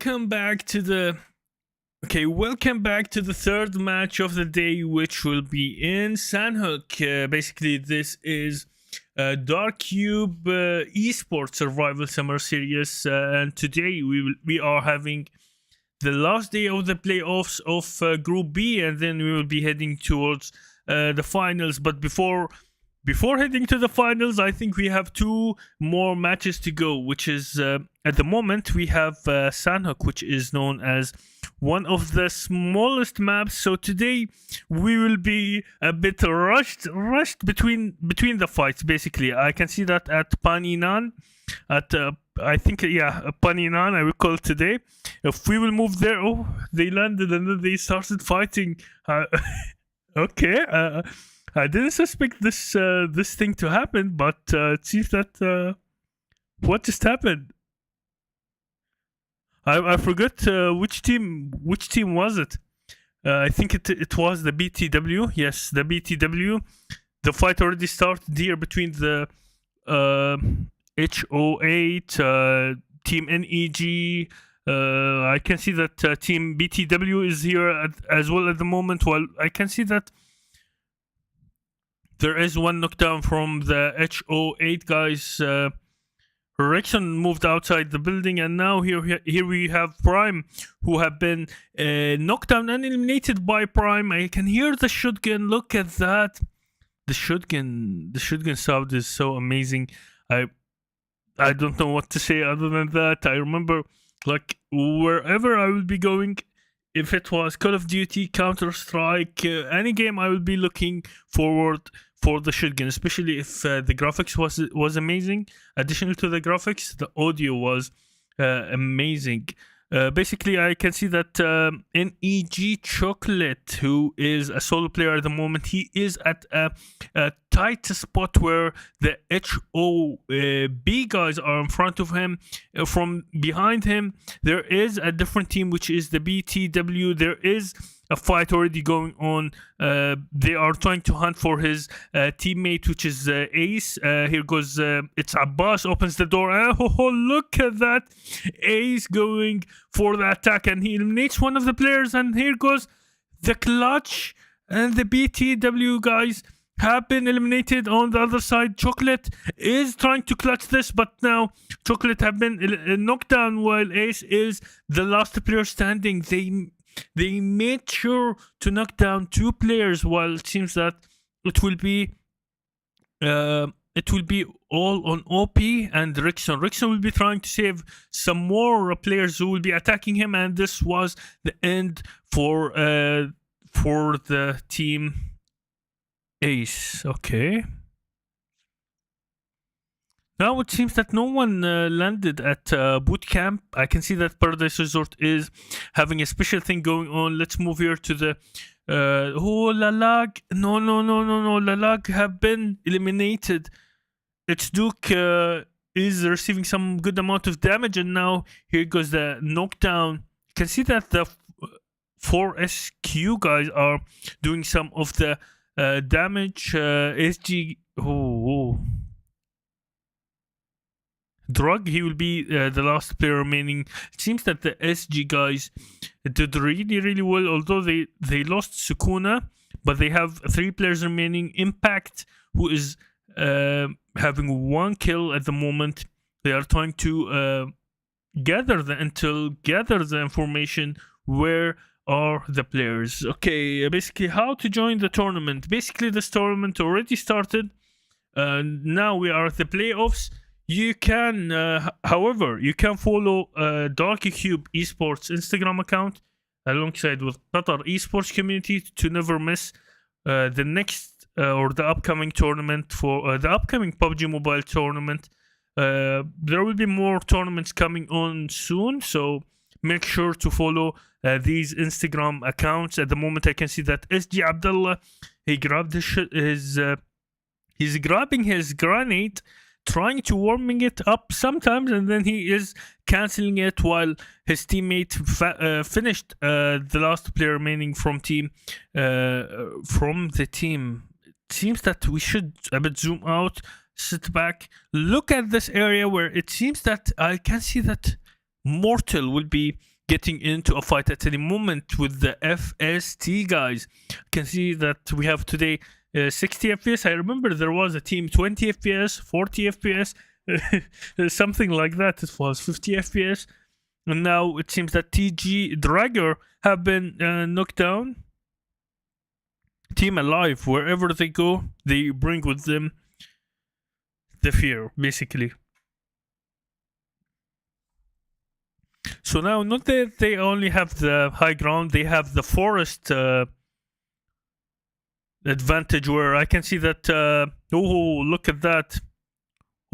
welcome back to the third match of the day, which will be in Sandhook. Basically, this is DarkCube Esports Survival Summer Series, and today we are having the last day of the playoffs of Group B, and then we will be heading towards the finals. But before heading to the finals, I think we have two more matches to go, which is at the moment we have Sandhook, which is known as one of the smallest maps. So today we will be a bit rushed between the fights. Basically, I can see that at Paninan, at I think Paninan, I will call it today. If we will move there, oh, they landed and then they started fighting. Okay. I didn't suspect this thing to happen, but it seems that what just happened. I forgot which team was it. I think it was the BTW. Yes, the BTW. The fight already started here between the HO8 team NEG. I can see that team BTW is here as well at the moment. While I can see that there is one knockdown from the HO8 guys. Rexon moved outside the building, and now here we have Prime, who have been knocked down and eliminated by Prime. I can hear the shotgun. Look at that. The shotgun sound is so amazing. I don't know what to say other than that. I remember, like, wherever I will be going, if it was Call of Duty, Counter-Strike, any game, I will be looking forward for the shotgun, especially if the graphics was amazing. Additional to the graphics, the audio was amazing. Basically, I can see that NEG Chocolate, who is a solo player at the moment, he is at a tight spot where the HOB guys are in front of him. From behind him, there is a different team, which is the BTW. There is a fight already going on. They are trying to hunt for his teammate, which is Ace. Here goes, it's Abbas, opens the door. Oh, look at that. Ace going for the attack, and he eliminates one of the players, and here goes the clutch, and the BTW guys have been eliminated. On the other side, Chocolate is trying to clutch this, but now Chocolate have been knocked down while Ace is the last player standing. They made sure to knock down two players, while it seems that it will be all on OP and Rickson. Rickson will be trying to save some more players who will be attacking him, and this was the end for the team Ace. Okay. Now it seems that no one landed at boot camp. I can see that Paradise Resort is having a special thing going on. Let's move here to the Lalag. No. Lalag have been eliminated. It's Duke is receiving some good amount of damage, and now here goes the knockdown. You can see that the 4SQ guys are doing some of the damage. SG. Drug, he will be the last player remaining. It seems that the SG guys did really well, although they lost Sukuna, but they have 3 players remaining. Impact, who is having 1 kill at the moment. They are trying to gather the intel, gather the information. Where are the players? Okay, basically how to join the tournament. Basically, this tournament already started. Now we are at the playoffs. You can, however, you can follow DarkCube Esports Instagram account alongside with Qatar Esports community to never miss the next or the upcoming tournament for the upcoming PUBG Mobile tournament. There will be more tournaments coming on soon, so make sure to follow these Instagram accounts. At the moment, I can see that SG Abdullah, he grabbed he's grabbing his grenade, trying to warming it up sometimes, and then he is canceling it while his teammate finished the last player remaining from the team. It seems that we should a bit zoom out, sit back, look at this area where it seems that I can see that Mortal will be getting into a fight at any moment with the FST guys. You can see that we have today 60 FPS. I remember there was a team 20 FPS, 40 FPS, something like that. It was 50 FPS. And now it seems that TG Dragger have been knocked down. Team Alive, wherever they go, they bring with them the fear, basically. So now, not that they only have the high ground, they have the forest advantage, where I can see that, oh, look at that.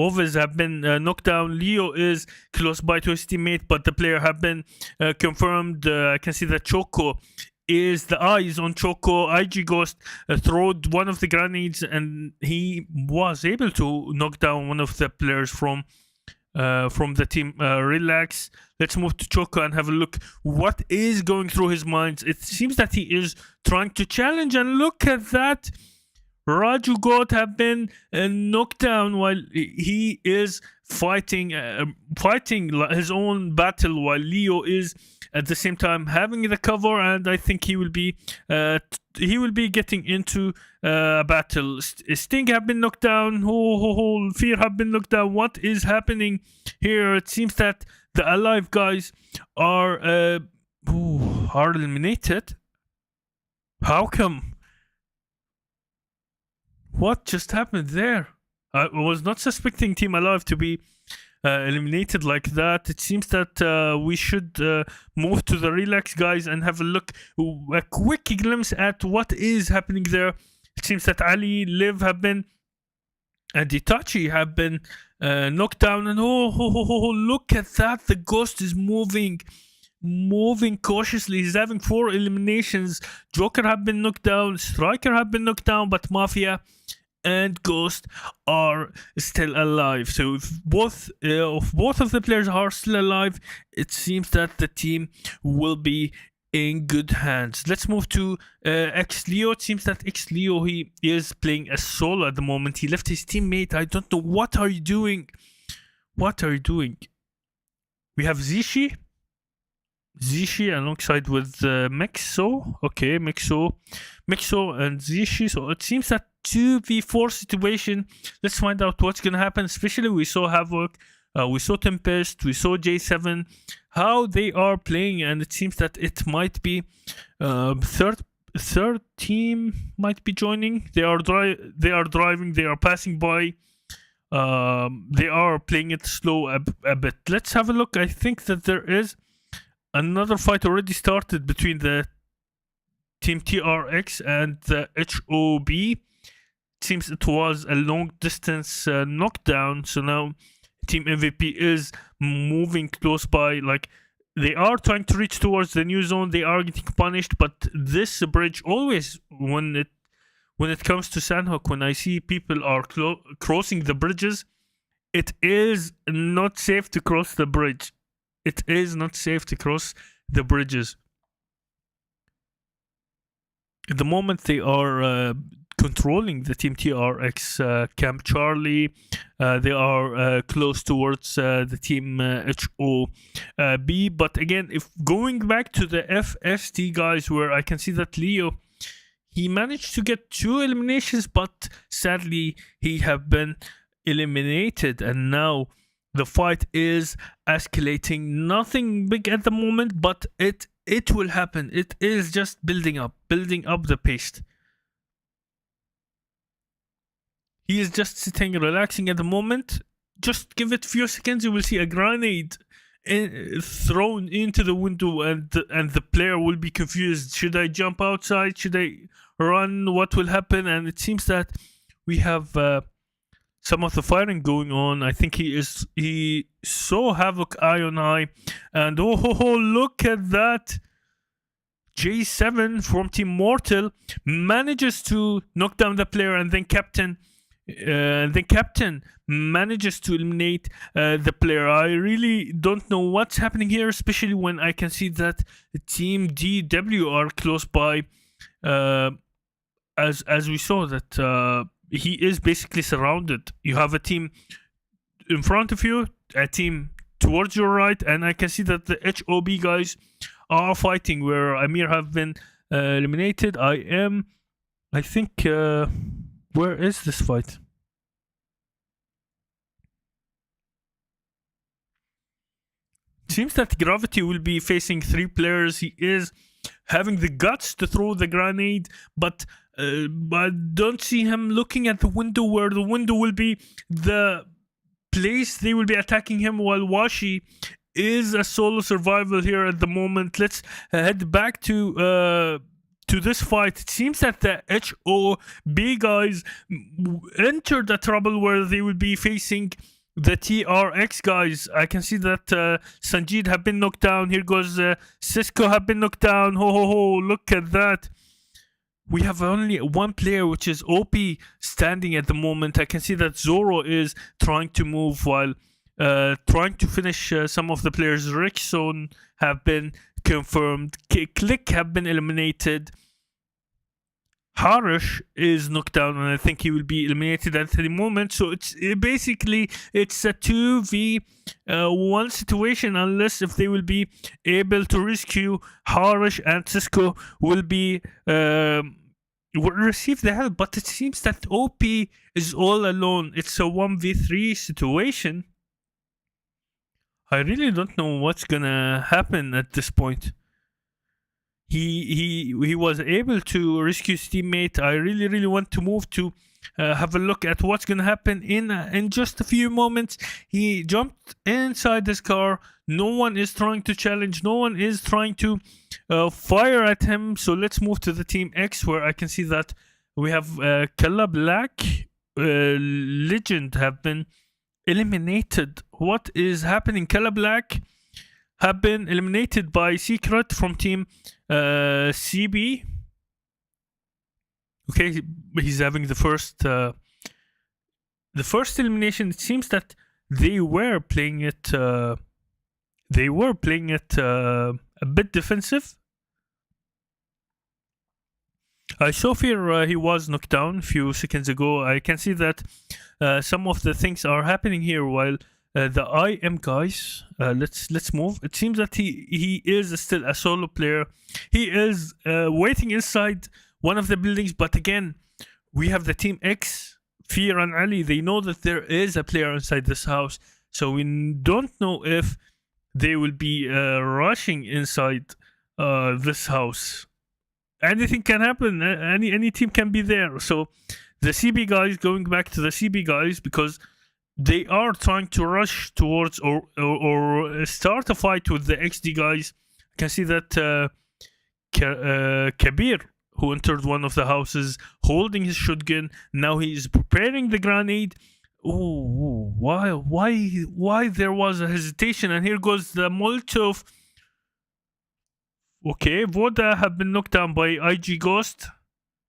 Ovis have been knocked down. Leo is close by to his teammate, but the player have been confirmed. I can see that Choco is the eyes on Choco. IG Ghost throwed one of the grenades, and he was able to knock down one of the players from the team. Relax. Let's move to Choco and have a look what is going through his mind. It seems that he is trying to challenge, and look at that. Raju God have been knocked down while he is fighting his own battle, while Leo is at the same time having the cover, and I think he will be getting into a battle. Sting have been knocked down. Fear have been knocked down. What is happening here? It seems that the Alive guys are eliminated. How come? What just happened there? I was not suspecting Team Alive to be eliminated like that. It seems that we should move to the Relax guys and have a quick glimpse at what is happening there. It seems that Ali, Liv have been, and Itachi have been knocked down. And look at that. The Ghost is moving cautiously. He's having 4 eliminations. Joker have been knocked down. Striker have been knocked down, but Mafia and Ghost are still alive. So if both of the players are still alive, it seems that the team will be in good hands. Let's move to X Leo. It seems that X Leo, he is playing a solo at the moment. He left his teammate. I don't know. What are you doing? What are you doing? We have Zishi alongside with Mexo. Okay, Mexo and Zishi. So it seems that 2v4 situation. Let's find out what's gonna happen. Especially we saw Havoc, we saw Tempest, we saw J7, how they are playing, and it seems that it might be third team might be joining. They are driving. They are passing by. They are playing it slow a bit. Let's have a look. I think that there is another fight already started between the Team TRX and the HOB. It seems it was a long distance knockdown. So now Team MVP is moving close by. Like, they are trying to reach towards the new zone. They are getting punished. But this bridge, always when it comes to Sandhook, when I see people are crossing the bridges, it is not safe to cross the bridge. It is not safe to cross the bridges. At the moment, they are controlling the Team TRX Camp Charlie. They are close towards the Team HOB. But again, if going back to the FST guys, where I can see that Leo, he managed to get 2 eliminations, but sadly, he have been eliminated. And now the fight is escalating. Nothing big at the moment, but it will happen. It is just building up the pace. He is just sitting, relaxing at the moment. Just give it a few seconds, you will see a grenade thrown into the window, and the player will be confused. Should I jump outside? Should I run? What will happen? And it seems that we have some of the firing going on. I think he saw Havoc eye on eye, and look at that. J7 from Team Mortal manages to knock down the player, and then Captain manages to eliminate the player. I really don't know what's happening here, especially when I can see that Team DW are close by. As we saw that he is basically surrounded. You have a team in front of you, a team towards your right, and I can see that the HOB guys are fighting where Amir have been eliminated. I think where is this fight? Seems that Gravity will be facing 3 players. He is having the guts to throw the grenade, but I don't see him looking at the window, where the window will be the place they will be attacking him, while Washi is a solo survival here at the moment. Let's head back to this fight. It seems that the HOB guys entered a trouble where they will be facing the TRX guys. I can see that Sanjid have been knocked down. Here goes Cisco have been knocked down. Ho ho ho, look at that. We have only one player, which is OP, standing at the moment. I can see that Zoro is trying to move while trying to finish some of the players. Rickson have been confirmed. Click have been eliminated. Harish is knocked down, and I think he will be eliminated at the moment. So it's basically a 2v1 situation, unless if they will be able to rescue Harish, and Cisco will be will receive the help. But it seems that OP is all alone. It's a 1v3 situation. I really don't know what's gonna happen at this point. He was able to rescue his teammate. I really want to move to have a look at what's gonna happen in just a few moments. He jumped inside his car. No one is trying to challenge. No one is trying to fire at him. So let's move to the team X, where I can see that we have Kalla Black, Legend have been eliminated. What is happening? Kalla Black have been eliminated by Secret from team CB. Okay, he's having the first elimination. It seems that they were playing it a bit defensive. I saw here he was knocked down a few seconds ago. I can see that some of the things are happening here while the IM guys, let's move. It seems that he is still a solo player. He is waiting inside one of the buildings, but again, we have the team X, Fear and Ali. They know that there is a player inside this house, so we don't know if they will be rushing inside this house. Anything can happen. Any team can be there. So the CB guys, going back to the CB guys, because they are trying to rush towards or start a fight with the XD guys. I can see that Kabir, who entered one of the houses holding his shotgun, now he is preparing the grenade. Oh, why there was a hesitation? And here goes the Molotov. Okay, Voda have been knocked down by IG Ghost.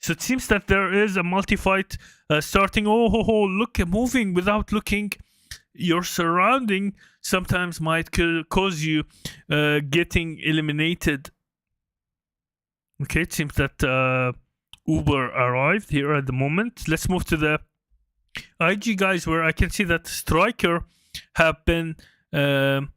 So it seems that there is a multi-fight starting. Oh, look, moving without looking. Your surrounding sometimes might cause you getting eliminated. Okay, it seems that Uber arrived here at the moment. Let's move to the IG guys, where I can see that Striker have been... he's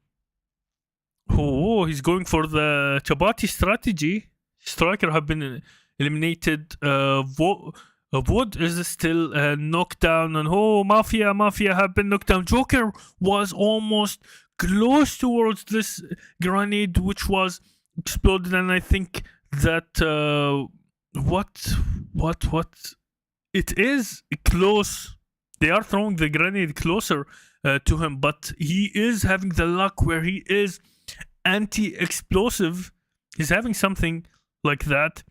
going for the Chabati strategy. Striker have been... eliminated. Wood is still knocked down, and Mafia have been knocked down. Joker was almost close towards this grenade, which was exploded, and I think that what it is close. They are throwing the grenade closer to him, but he is having the luck where he is anti-explosive. He's having something like that.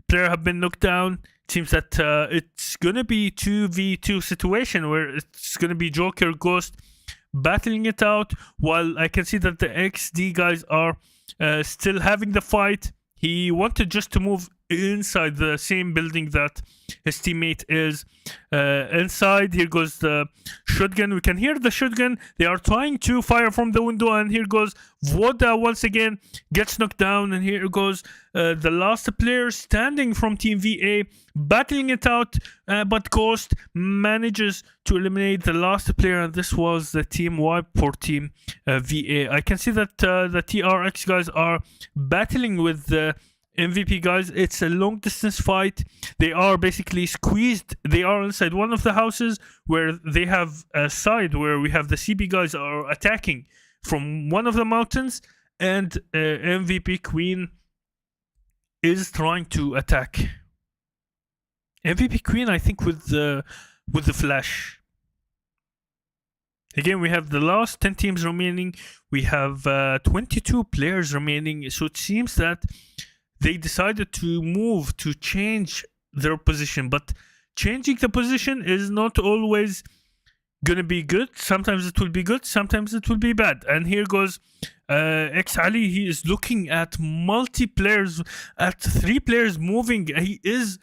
Player have been knocked down. It seems that it's gonna be 2v2 situation where it's gonna be Joker Ghost battling it out, while I can see that the XD guys are still having the fight. He wanted just to move inside the same building that his teammate is inside. Here goes the shotgun. We can hear the shotgun. They are trying to fire from the window, and here goes Voda once again, gets knocked down, and here goes the last player standing from Team VA, battling it out, but Ghost manages to eliminate the last player, and this was the team wipe for Team VA. I can see that the TRX guys are battling with the MVP guys. It's a long distance fight. They are basically squeezed. They are inside one of the houses where they have a side where we have the CB guys are attacking from one of the mountains, and MVP Queen is trying to attack. MVP Queen, I think, with the flash. Again, we have the last 10 teams remaining. We have 22 players remaining. So it seems that they decided to move, to change their position. But changing the position is not always going to be good. Sometimes it will be good, sometimes it will be bad. And here goes X Ali. He is looking at multi-players, at 3 players moving. He is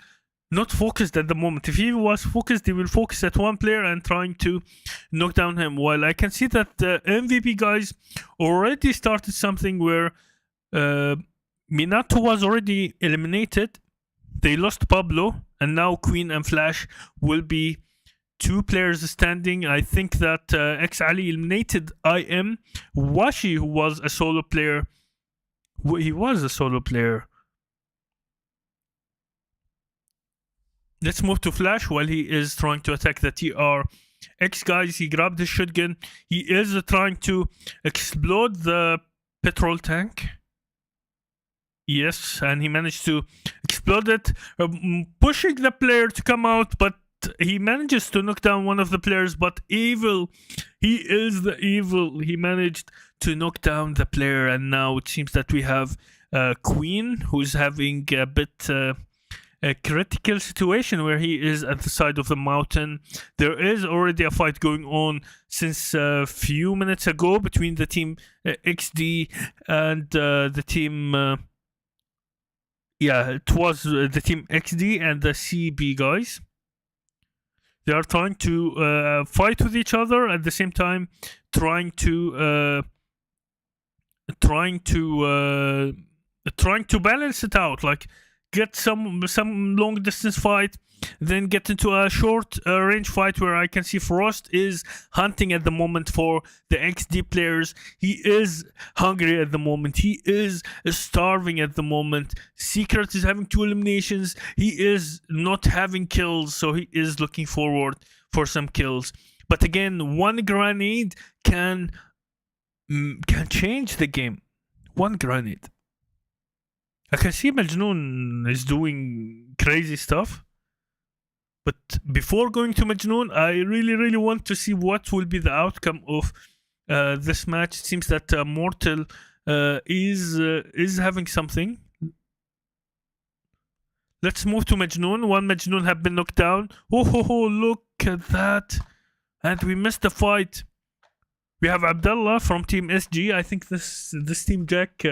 not focused at the moment. If he was focused, he will focus at 1 player and trying to knock down him. While I can see that the MVP guys already started something where Minato was already eliminated. They lost Pablo, and now Queen and Flash will be 2 players standing. I think that X Ali eliminated IM. Washi, who was a solo player. He was a solo player. Let's move to Flash while he is trying to attack the TRX guys. He grabbed his shotgun. He is trying to explode the petrol tank. Yes, and he managed to explode it, pushing the player to come out, but he manages to knock down one of the players. But evil, he is the evil. He managed to knock down the player, and now it seems that we have Queen, who's having a bit a critical situation where he is at the side of the mountain. There is already a fight going on since a few minutes ago between the team XD and the team... yeah, it was the team XD and the CB guys. They are trying to fight with each other at the same time, trying to balance it out, like get some long distance fight, then get into a short range fight where I can see Frost is hunting at the moment for the XD players. He is hungry at the moment. He is starving at the moment. Secret is having 2 eliminations. He is not having kills, so he is looking forward for some kills. But again, 1 grenade can change the game. 1 grenade. I can see Majnoon is doing crazy stuff. But before going to Majnoon, I really want to see what will be the outcome of this match. It seems that Mortal is having something. Let's move to Majnoon. 1 Majnoon have been knocked down. Oh, look at that. And we missed the fight. We have Abdullah from Team SG. I think this Team Jack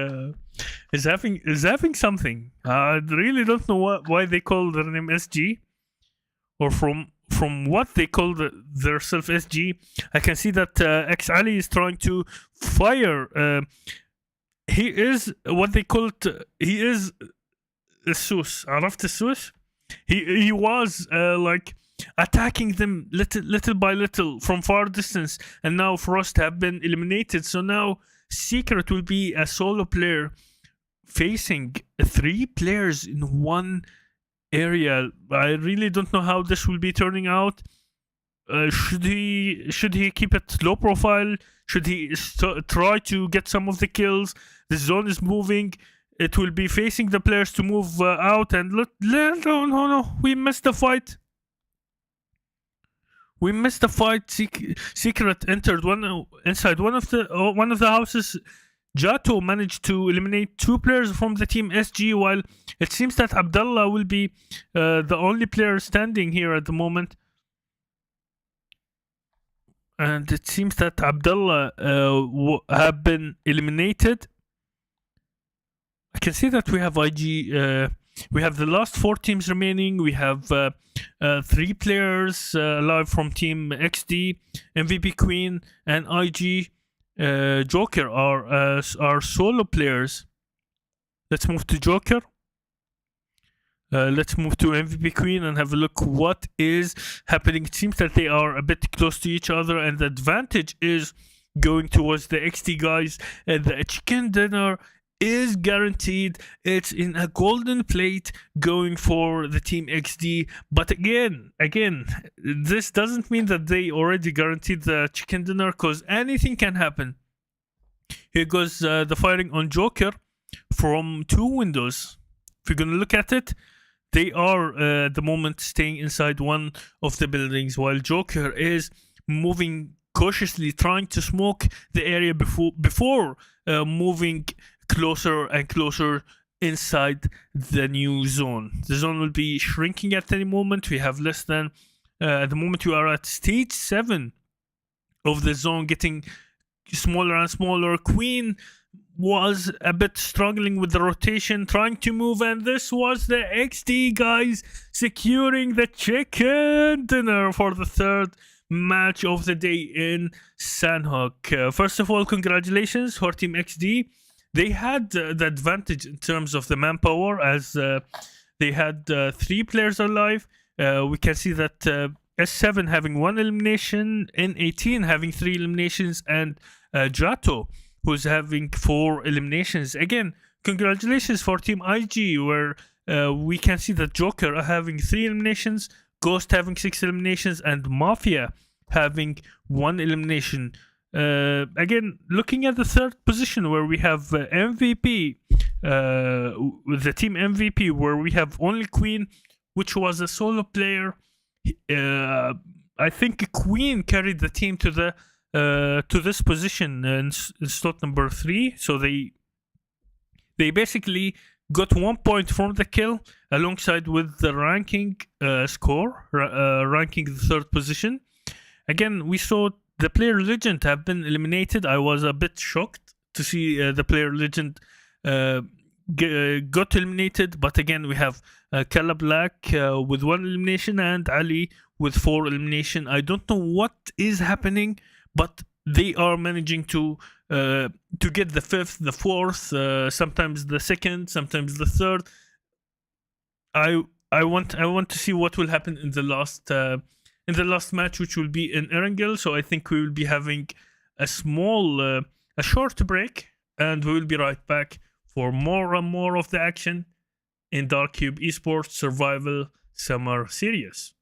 is having something. I really don't know why they call their name SG. Or from what they call their self SG. I can see that X Ali is trying to fire. He is what they call it. He is السوس. عرفت السوس? He was like attacking them little by little from far distance, and now Frost have been eliminated. So now Secret will be a solo player facing 3 players in 1 area. I really don't know how this will be turning out. Should he keep it low profile? Should he try to get some of the kills? The zone is moving. It will be facing the players to move out, and no, we missed the fight. We missed the fight. Secret entered inside one of the houses. Jato managed to eliminate 2 players from the team SG, while it seems that Abdullah will be the only player standing here at the moment. And it seems that Abdullah have been eliminated. I can see that we have IG We have the last 4 teams remaining. We have 3 players alive from Team XD, MVP Queen, and IG Joker are solo players. Let's move to Joker. Let's move to MVP Queen and have a look what is happening. It seems that they are a bit close to each other, and the advantage is going towards the XD guys. The chicken dinner is guaranteed. It's in a golden plate going for the Team XD. But again, this doesn't mean that they already guaranteed the chicken dinner, because anything can happen. Here goes the firing on Joker from 2 windows. If you're gonna look at it, they are at the moment staying inside one of the buildings, while Joker is moving cautiously, trying to smoke the area before moving closer and closer inside the new zone. The zone will be shrinking at any moment. We have less than at the moment we are at stage 7 of the zone, getting smaller and smaller. Queen was a bit struggling with the rotation, trying to move, and this was the XD guys securing the chicken dinner for the 3rd match of the day in Sandhook. First of all, congratulations for Team XD. They had the advantage in terms of the manpower, as they had 3 players alive. We can see that S7 having 1 elimination, N18 having 3 eliminations, and Jato who's having 4 eliminations. Again, congratulations for Team IG, where we can see that Joker having 3 eliminations, Ghost having 6 eliminations, and Mafia having 1 elimination. Again, looking at the 3rd position, where we have MVP, the Team MVP, where we have only Queen, which was a solo player. I think Queen carried the team to this position in slot number 3. So they basically got 1 point from the kill, alongside with the ranking score, ranking the 3rd position. Again, we saw the player legend have been eliminated. I was a bit shocked to see the player legend got eliminated. But again, we have Kala Black with 1 elimination and Ali with 4 elimination. I don't know what is happening, but they are managing to get the 5th, the 4th, sometimes the 2nd, sometimes the 3rd. I want to see what will happen in the last match, which will be in Erangel. So I think we will be having a short break, and we will be right back for more and more of the action in DarkCube Esports Survival Summer Series.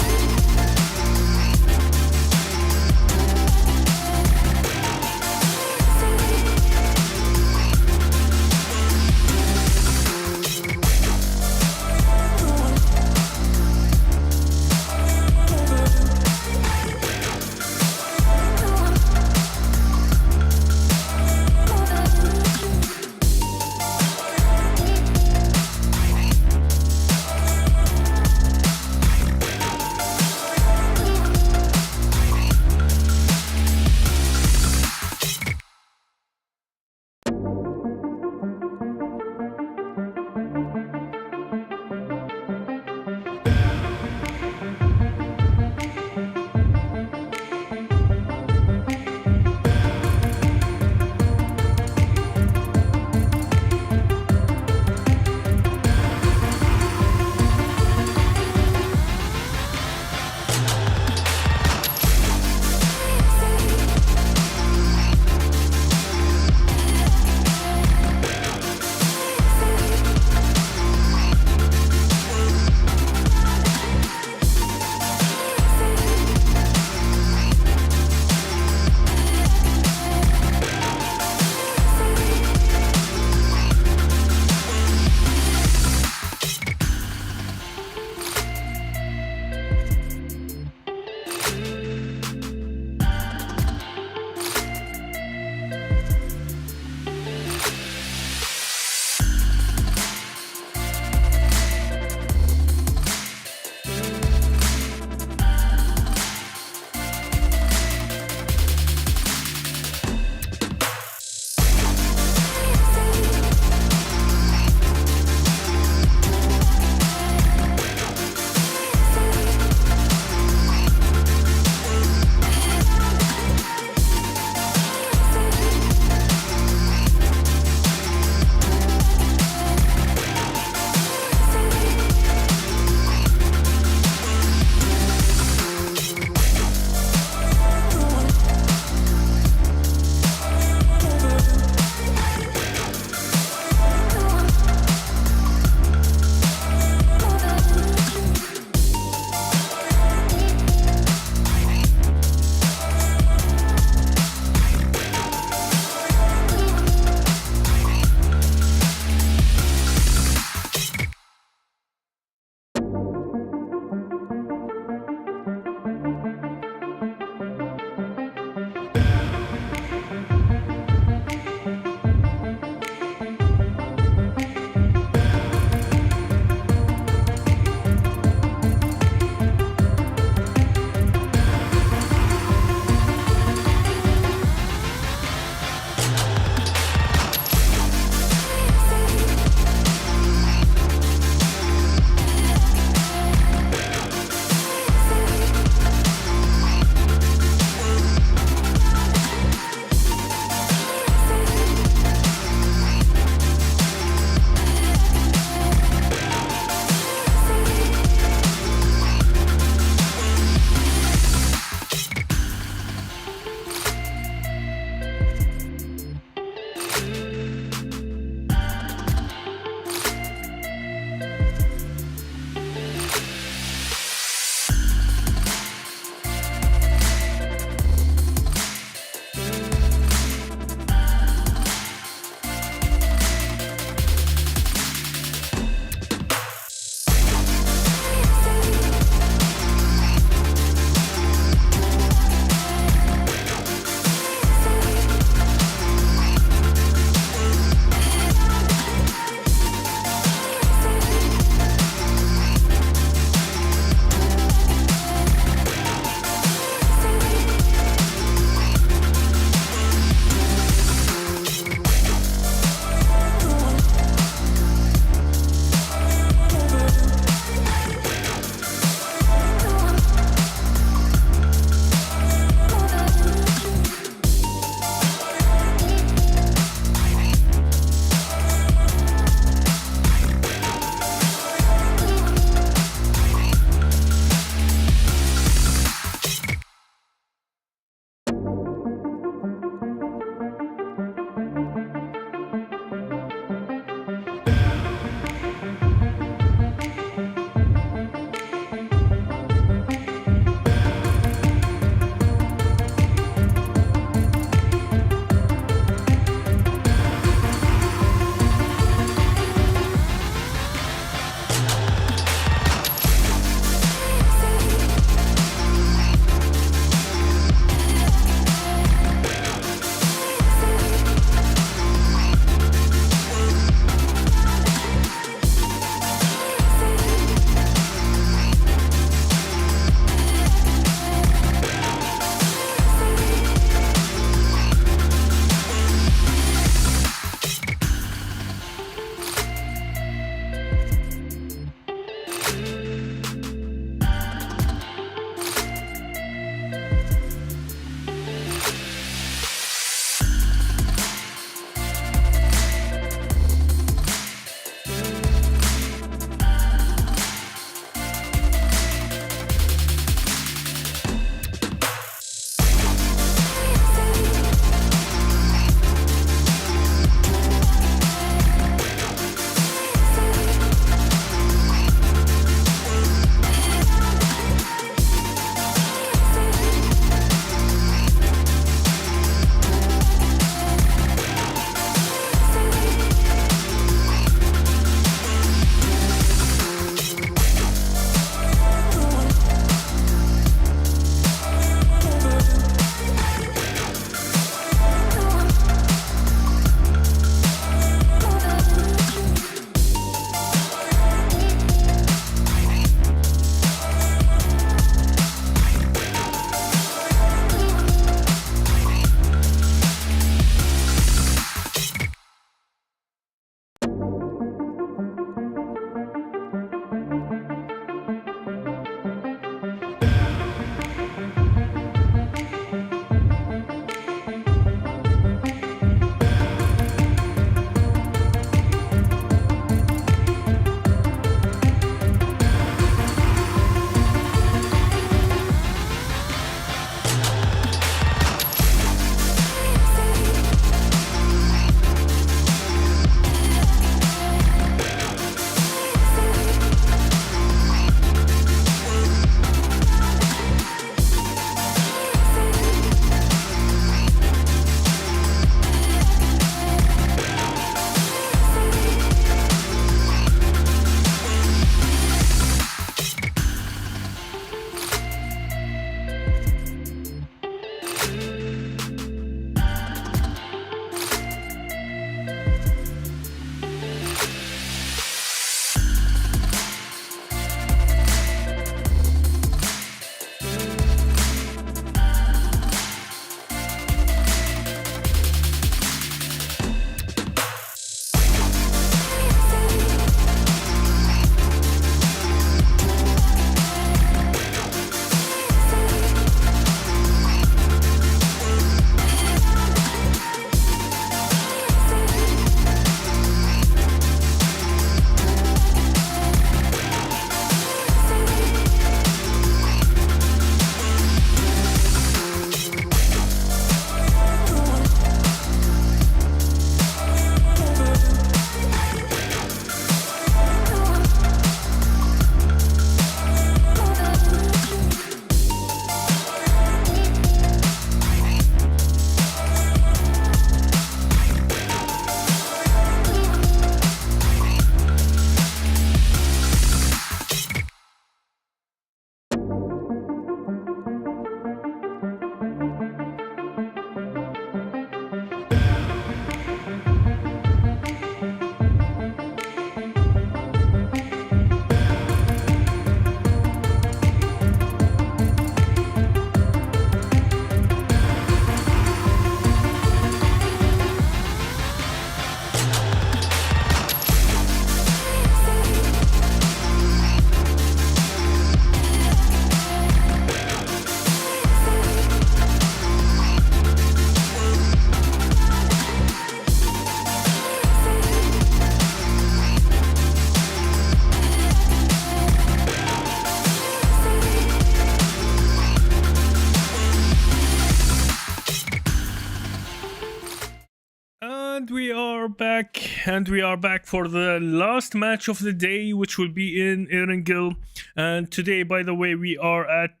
back, and we are back for the last match of the day, which will be in Erangel. And today, by the way, we are at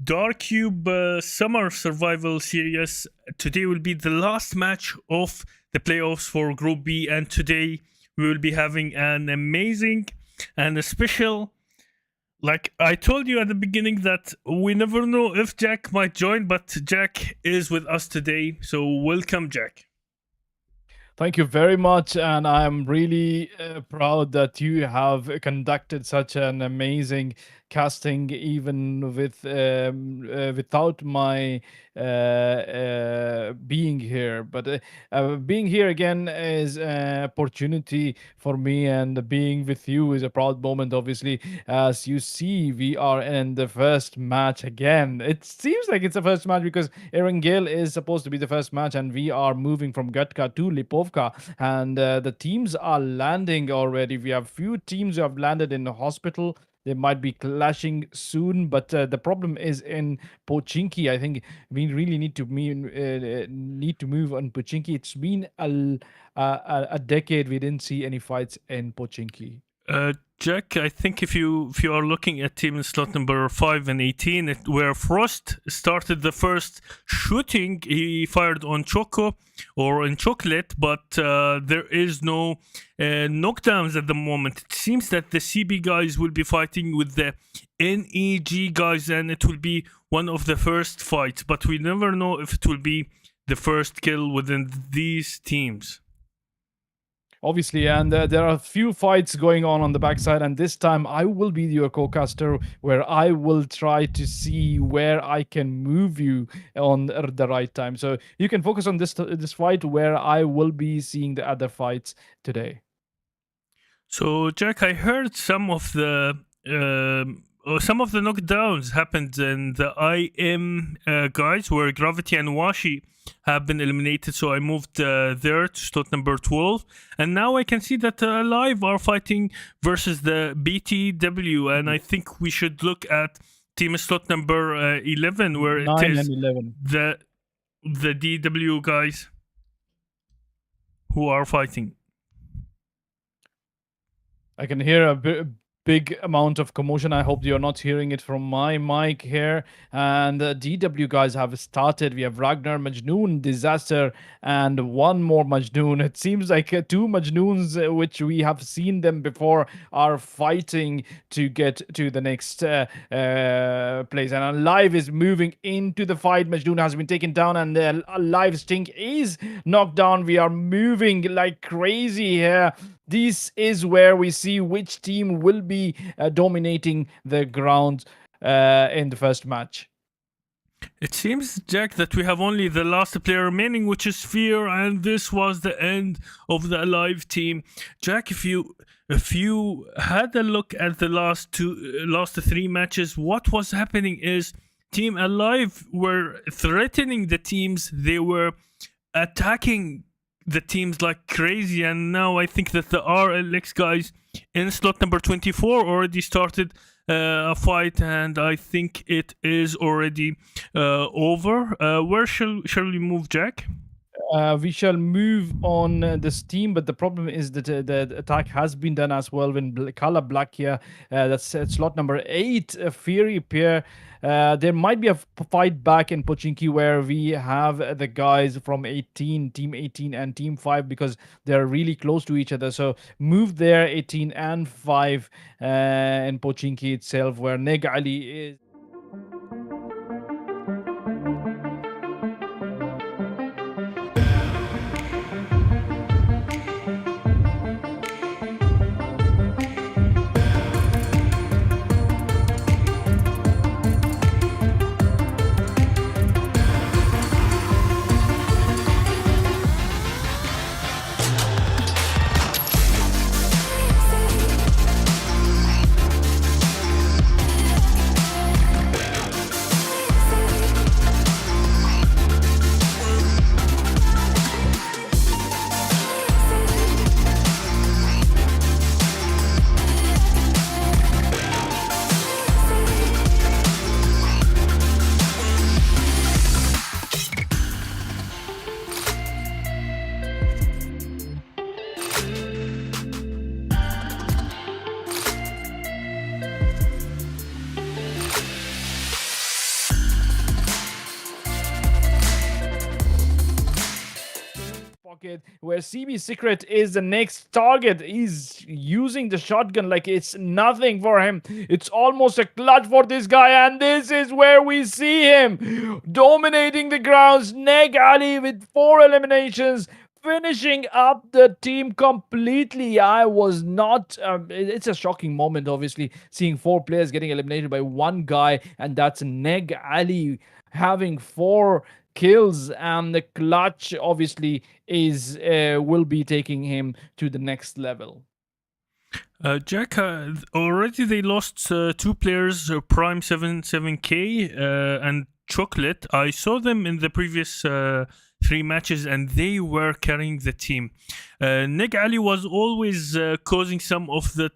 DarkCube Summer Survival Series. Today will be the last match of the playoffs for Group B, and today we will be having an amazing and a special. Like I told you at the beginning that we never know if Jack might join, but Jack is with us today. So welcome, Jack. Thank you very much, and I'm really proud that you have conducted such an amazing casting, even without my being here. But being here again is an opportunity for me, and being with you is a proud moment. Obviously, as you see, we are in the first match again. It seems like it's the first match because Erangel is supposed to be the first match, and we are moving from Gatka to Lipovka, and the teams are landing already. We have few teams who have landed in the hospital. They might be clashing soon, but the problem is in Pochinki. I think we really need to move on Pochinki. It's been a decade we didn't see any fights in Pochinki. Jack, I think if you are looking at team slot number 5 and 18, where Frost started the first shooting, he fired on Choco or on Chocolate, but there is no knockdowns at the moment. It seems that the CB guys will be fighting with the NEG guys, and it will be one of the first fights, but we never know if it will be the first kill within these teams. Obviously, and there are a few fights going on the backside, and this time I will be your co-caster, where I will try to see where I can move you on the right time. So you can focus on this fight, where I will be seeing the other fights today. So, Jack, I heard some of the knockdowns happened in the IM guys, where Gravity and Washi have been eliminated, so I moved there to slot number 12, and now I can see that Alive are fighting versus the BTW, and I think we should look at team slot number 11, where it is 11. the DW guys who are fighting. I can hear a big amount of commotion. I hope you're not hearing it from my mic here. And DW guys have started. We have Ragnar, Majnoon, Disaster, and one more Majnoon. It seems like two Majnoons, which we have seen them before, are fighting to get to the next place. And Alive is moving into the fight. Majnoon has been taken down, and Alive Stink is knocked down. We are moving like crazy here. This is where we see which team will be dominating the ground in the first match. It seems, Jack, that we have only the last player remaining, which is Fear, and this was the end of the Alive team. Jack, if you had a look at the last three matches, what was happening is Team Alive were threatening the teams. They were attacking the teams like crazy, and now I think that the RLX guys in slot number 24 already started a fight, and I think it is already over. Where shall we move, Jack? We shall move on this team, but the problem is that the attack has been done as well when Kala Black here. That's slot number 8, Fury Pair. There might be a fight back in Pochinki where we have the guys from Team 18 and Team 5, because they're really close to each other. So move there, 18 and 5 in Pochinki itself, where Neg Ali is. pocket where CB Secret is the next target. He's using the shotgun like it's nothing for him. It's almost a clutch for this guy, and this is where we see him dominating the grounds. Neg Ali with 4 eliminations, finishing up the team completely. I was not. It's a shocking moment, obviously, seeing 4 players getting eliminated by one guy, and that's Neg Ali having 4 kills. And the clutch, obviously, is will be taking him to the next level. Jack, already they lost 2 players, Prime 77K and Chocolate. I saw them in the previous 3 matches, and they were carrying the team. Neg Ali was always causing some of the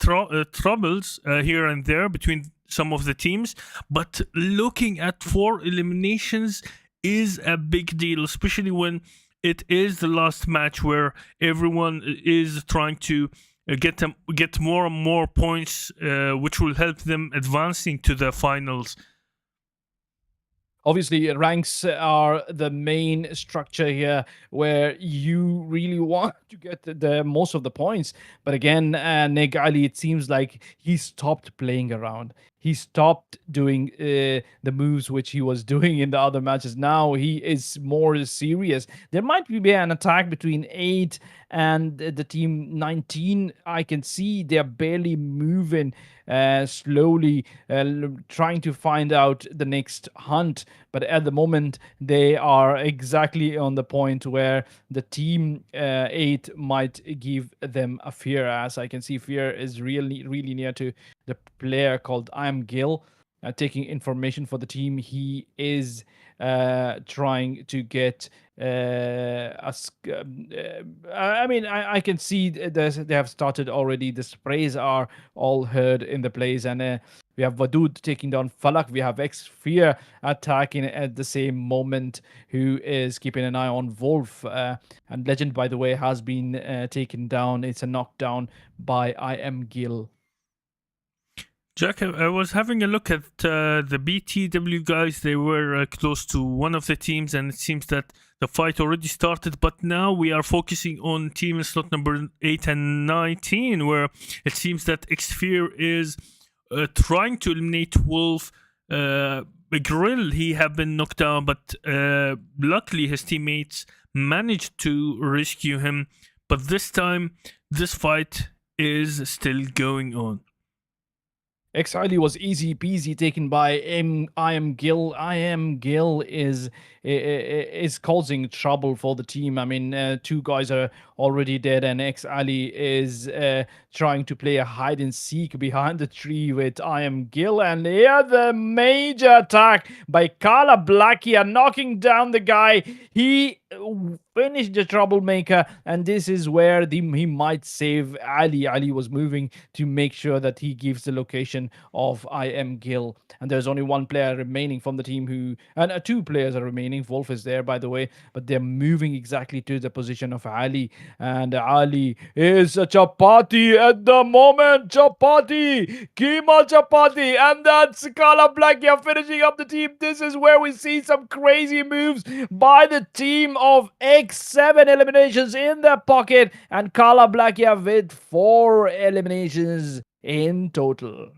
troubles here and there between some of the teams, but looking at 4 eliminations is a big deal, especially when it is the last match where everyone is trying to get more and more points, which will help them advancing to the finals. Obviously, ranks are the main structure here where you really want to get the most of the points. But again, Neg Ali, it seems like he stopped playing around. He stopped doing the moves which he was doing in the other matches. Now he is more serious. There might be an attack between 8 and the team 19. I can see they're barely moving, slowly trying to find out the next hunt. But at the moment, they are exactly on the point where the team 8 might give them a fear. As I can see, fear is really, really near to the player called I Am Gil, taking information for the team. He is trying to get I can see they have started already. The sprays are all heard in the place, and we have Wadud taking down Falak. We have X-Fear attacking at the same moment, who is keeping an eye on Wolf. And Legend, by the way, has been taken down. It's a knockdown by I Am Gil. Jack, I was having a look at the BTW guys. They were close to one of the teams, and it seems that the fight already started. But now we are focusing on team in slot number 8 and 19, where it seems that Xfear is trying to eliminate Wolf. Grill, he have been knocked down, but luckily his teammates managed to rescue him. But this time, this fight is still going on. X-Ali was easy peasy taken by I Am Gil. I Am Gil is causing trouble for the team. I mean, 2 guys are already dead, and X-Ali is trying to play a hide and seek behind the tree with I Am Gil. And here the major attack by Kala Blackia, knocking down the guy. He finished the troublemaker, and this is where he might save Ali. Ali was moving to make sure that he gives the location of I Am Gil. And there's only 1 player remaining from the team and 2 players are remaining. Wolf is there, by the way, but they're moving exactly to the position of Ali. And Ali is a chapati at the moment. Chapati, Keema chapati, and that's Kala Blackia finishing up the team. This is where we see some crazy moves by the team of X7 eliminations in their pocket, and Kala Blackia with 4 eliminations in total.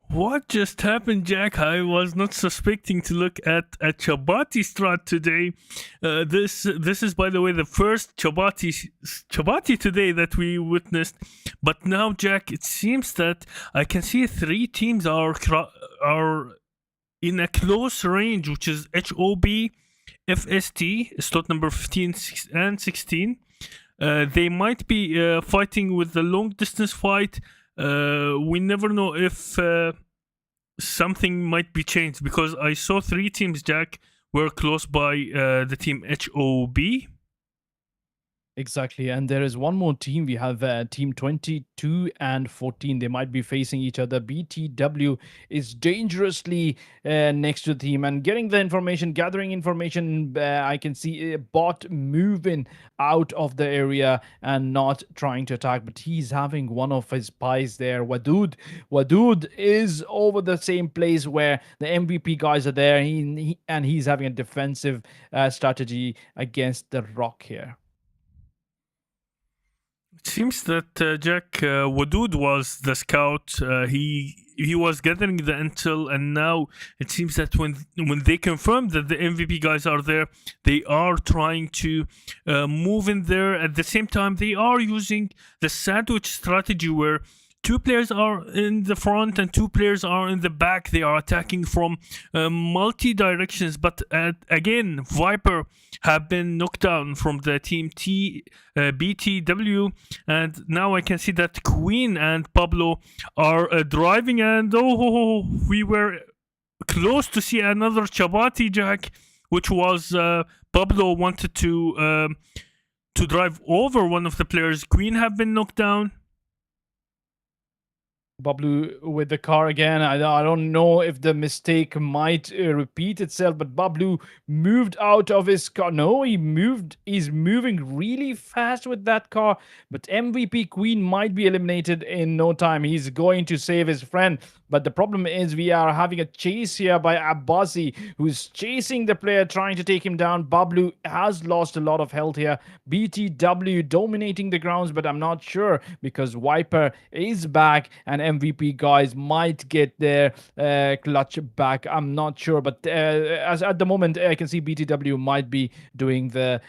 What just happened, Jack? I was not suspecting to look at a Chabati strat today. This is, by the way, the first Chabati today that we witnessed. But now, Jack, it seems that I can see 3 teams are in a close range, which is HOB, FST, slot number 15 and 16. They might be fighting with the long distance fight. We never know if something might be changed, because I saw 3 teams, Jack, were close by the team HOB. Exactly, and there is one more team. We have team 22 and 14. They might be facing each other. BTW is dangerously next to the team and getting the information, gathering information. I can see a bot moving out of the area and not trying to attack, but he's having one of his spies there. Wadud is over the same place where the MVP guys are there. He's having a defensive strategy against the rock here. Seems that Jack Wadud was the scout. He was gathering the intel, and now it seems that when they confirmed that the MVP guys are there, they are trying to move in there. At the same time, they are using the sandwich strategy where two players are in the front and two players are in the back. They are attacking from multi directions, but again, Viper have been knocked down from the team BTW, and now I can see that Queen and Pablo are driving, and we were close to see another Chabati, Jack, which was Pablo wanted to drive over one of the players. Queen have been knocked down. Bablu with the car again. I don't know if the mistake might repeat itself, but Bablu moved out of his car. No, he's moving really fast with that car. But MVP Queen might be eliminated in no time. He's going to save his friend. But the problem is we are having a chase here by Abbasi, who's chasing the player, trying to take him down. Bablu has lost a lot of health here. BTW dominating the grounds, but I'm not sure because Viper is back and MVP guys might get their clutch back. I'm not sure, but as at the moment, I can see BTW might be doing the...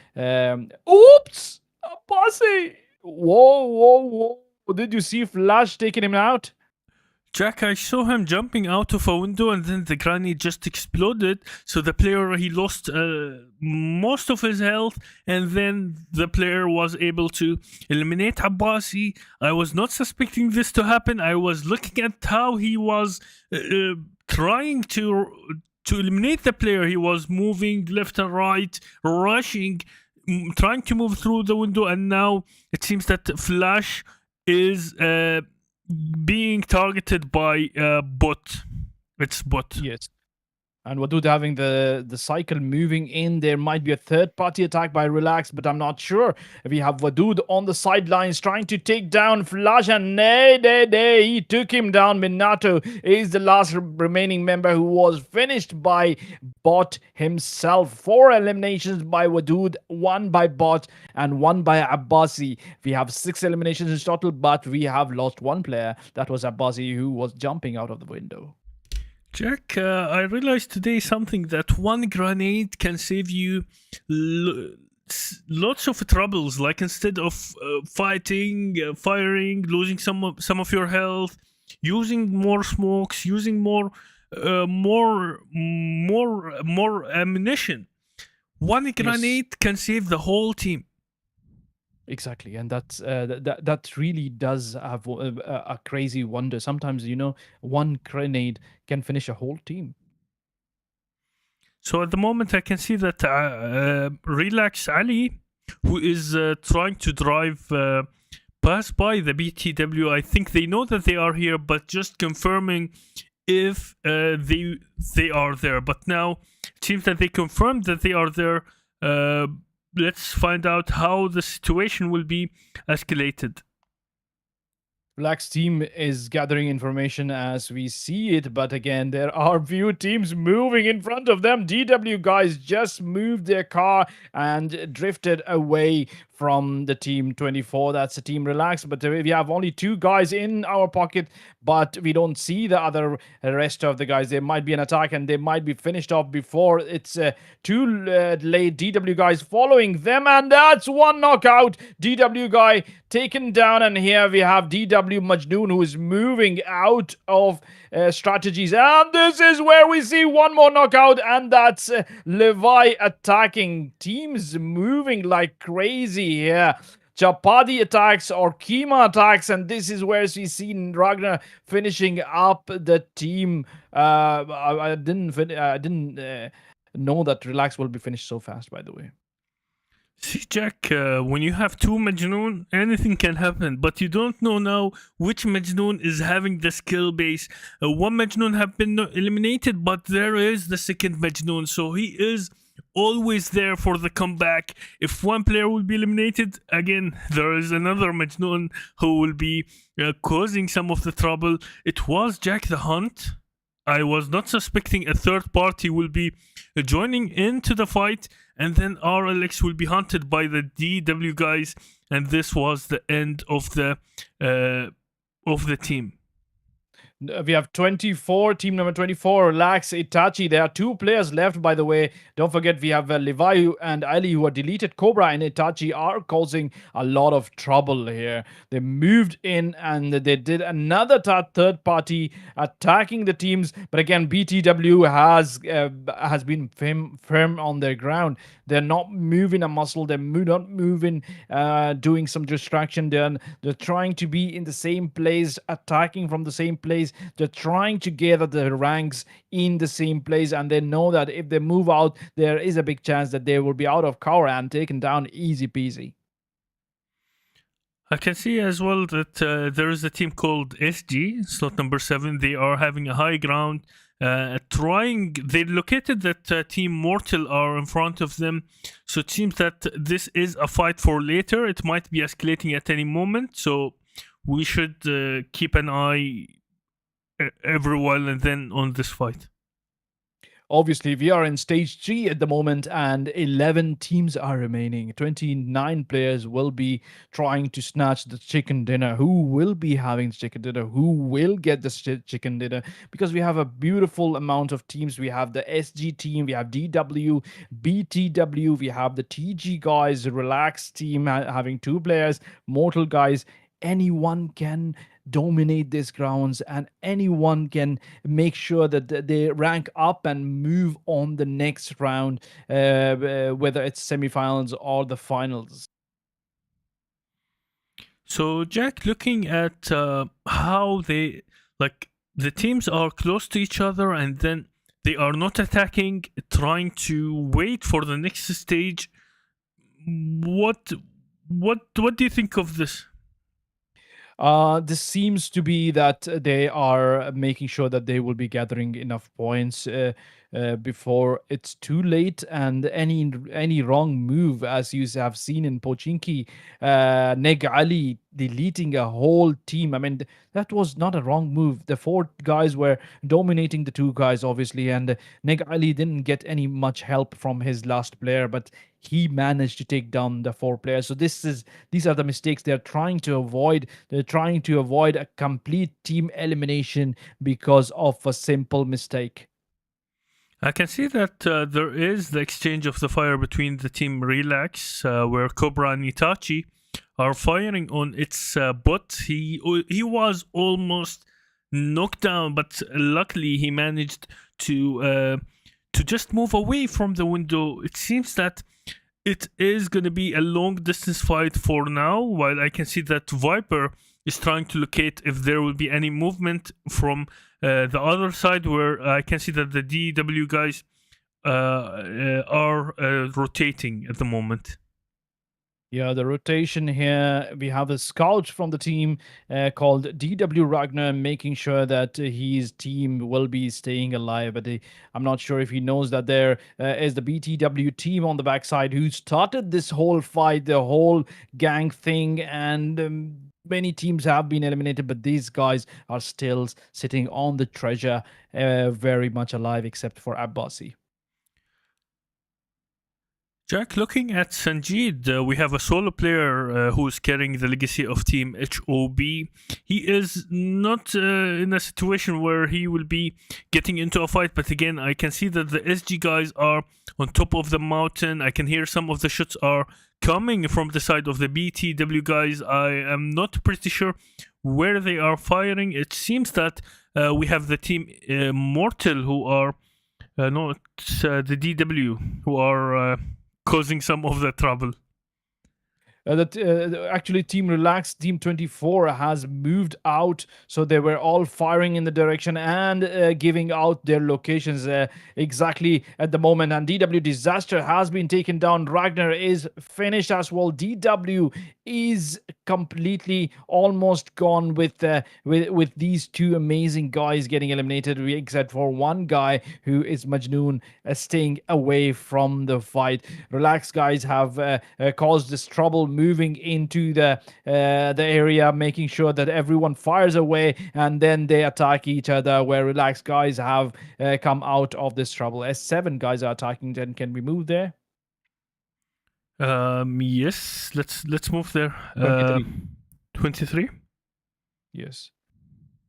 Oops! Abbasi! Whoa. Did you see Flash taking him out? Jack, I saw him jumping out of a window and then the grenade just exploded. So the player, he lost most of his health, and then the player was able to eliminate Abbasi. I was not suspecting this to happen. I was looking at how he was trying to eliminate the player. He was moving left and right, rushing, trying to move through the window, and now it seems that Flash is... being targeted by bot. It's bot. Yes. And Wadud having the cycle moving in. There might be a third-party attack by Relax, but I'm not sure. We have Wadud on the sidelines trying to take down Flash, and nay, he took him down. Minato is the last remaining member who was finished by Bot himself. 4 eliminations by Wadud, 1 by Bot, and 1 by Abbasi. We have 6 eliminations in total, but we have lost 1 player. That was Abbasi, who was jumping out of the window. Jack, I realized today something, that one grenade can save you lots of troubles. Like instead of fighting, firing, losing some of your health, using more smokes, using more ammunition, one grenade can save the whole team. Exactly, and that's that really does have a crazy wonder. Sometimes, one grenade can finish a whole team. So at the moment, I can see that Relax Ali, who is trying to drive pass by the BTW. I think they know that they are here, but just confirming if they are there. But now it seems that they confirmed that they are there. Let's find out how the situation will be escalated. Black's team is gathering information as we see it, but again, there are few teams moving in front of them. DW guys just moved their car and drifted away from the team 24. That's the team Relax, but we have only 2 guys in our pocket, but we don't see the rest of the guys. There might be an attack and they might be finished off before it's too late. DW guys following them, and that's 1 knockout. DW guy taken down, and here we have DW Majnoon, who is moving out of strategies, and this is where we see 1 more knockout, and that's Levi attacking. Teams moving like crazy here. Chapati attacks or Kima attacks, and this is where we see Ragnar finishing up the team. I didn't know that Relax will be finished so fast, by the way. See, Jack, when you have 2 Majnoon, anything can happen, but you don't know now which Majnoon is having the skill base. 1 Majnoon have been eliminated, but there is the second Majnoon, so he is always there for the comeback. If 1 player will be eliminated, again, there is another Majnoon who will be causing some of the trouble. It was Jack the Hunt. I was not suspecting a third party will be joining into the fight, and then RLX will be hunted by the DW guys, and this was the end of the team. We have 24, team number 24, Relax, Itachi. There are 2 players left, by the way. Don't forget, we have Levi and Ali who are deleted. Cobra and Itachi are causing a lot of trouble here. They moved in and they did another third party attacking the teams. But again, BTW has been firm on their ground. They're not moving a muscle. They're not moving, doing some distraction. They're trying to be in the same place, attacking from the same place. They're trying to gather the ranks in the same place, and they know that if they move out, there is a big chance that they will be out of cover and taken down easy peasy. I can see as well that there is a team called SG, slot number 7. They are having a high ground. They located that Team Mortal are in front of them, so it seems that this is a fight for later. It might be escalating at any moment, so we should keep an eye every while and then on this fight. Obviously, we are in stage 3 at the moment, and 11 teams are remaining. 29 players will be trying to snatch the chicken dinner. Who will be having chicken dinner? Who will get the chicken dinner? Because we have a beautiful amount of teams. We have the SG team, we have DW, BTW, we have the TG guys, the Relax team having 2 players, Mortal guys. Anyone can dominate these grounds, and anyone can make sure that they rank up and move on the next round, whether it's semifinals or the finals. So Jack, looking at how the teams are close to each other, and then they are not attacking, trying to wait for the next stage. What do you think of this? This seems to be that they are making sure that they will be gathering enough points before it's too late, and any wrong move, as you have seen in Pochinki, Neg Ali deleting a whole team. I mean, that was not a wrong move. The 4 guys were dominating the 2 guys, obviously, and Neg Ali didn't get any much help from his last player, but he managed to take down the 4 players. So these are the mistakes they're trying to avoid. They're trying to avoid a complete team elimination because of a simple mistake. I can see that there is the exchange of the fire between the team Relax, where Cobra and Itachi are firing on its bot. He was almost knocked down, but luckily he managed to just move away from the window. It seems that it is going to be a long distance fight for now, while I can see that Viper is trying to locate if there will be any movement from the other side, where I can see that the DW guys are rotating at the moment. Yeah, the rotation here, we have a scout from the team called DW Ragnar, making sure that his team will be staying alive. But I'm not sure if he knows that there is the BTW team on the backside who started this whole fight, the whole gang thing, and many teams have been eliminated, but these guys are still sitting on the treasure, very much alive, except for Abbasi. Jack, looking at Sanjid, we have a solo player who is carrying the legacy of Team HOB. He is not in a situation where he will be getting into a fight, but again, I can see that the SG guys are on top of the mountain. I can hear some of the shots are coming from the side of the BTW guys. I am not pretty sure where they are firing. It seems that we have the team Mortal who are, no, it's the DW who are causing some of the trouble. Actually, Team Relax, Team 24 has moved out, so they were all firing in the direction and giving out their locations exactly at the moment. And DW Disaster has been taken down. Ragnar is finished as well. DW is completely almost gone with these 2 amazing guys getting eliminated, except for one guy who is Majnoon staying away from the fight. Relax guys have caused this trouble, moving into the area, making sure that everyone fires away, and then they attack each other. Where Relax guys have come out of this trouble. S7 guys are attacking. Then can we move there? Yes, let's move there. 23. 23. Yes.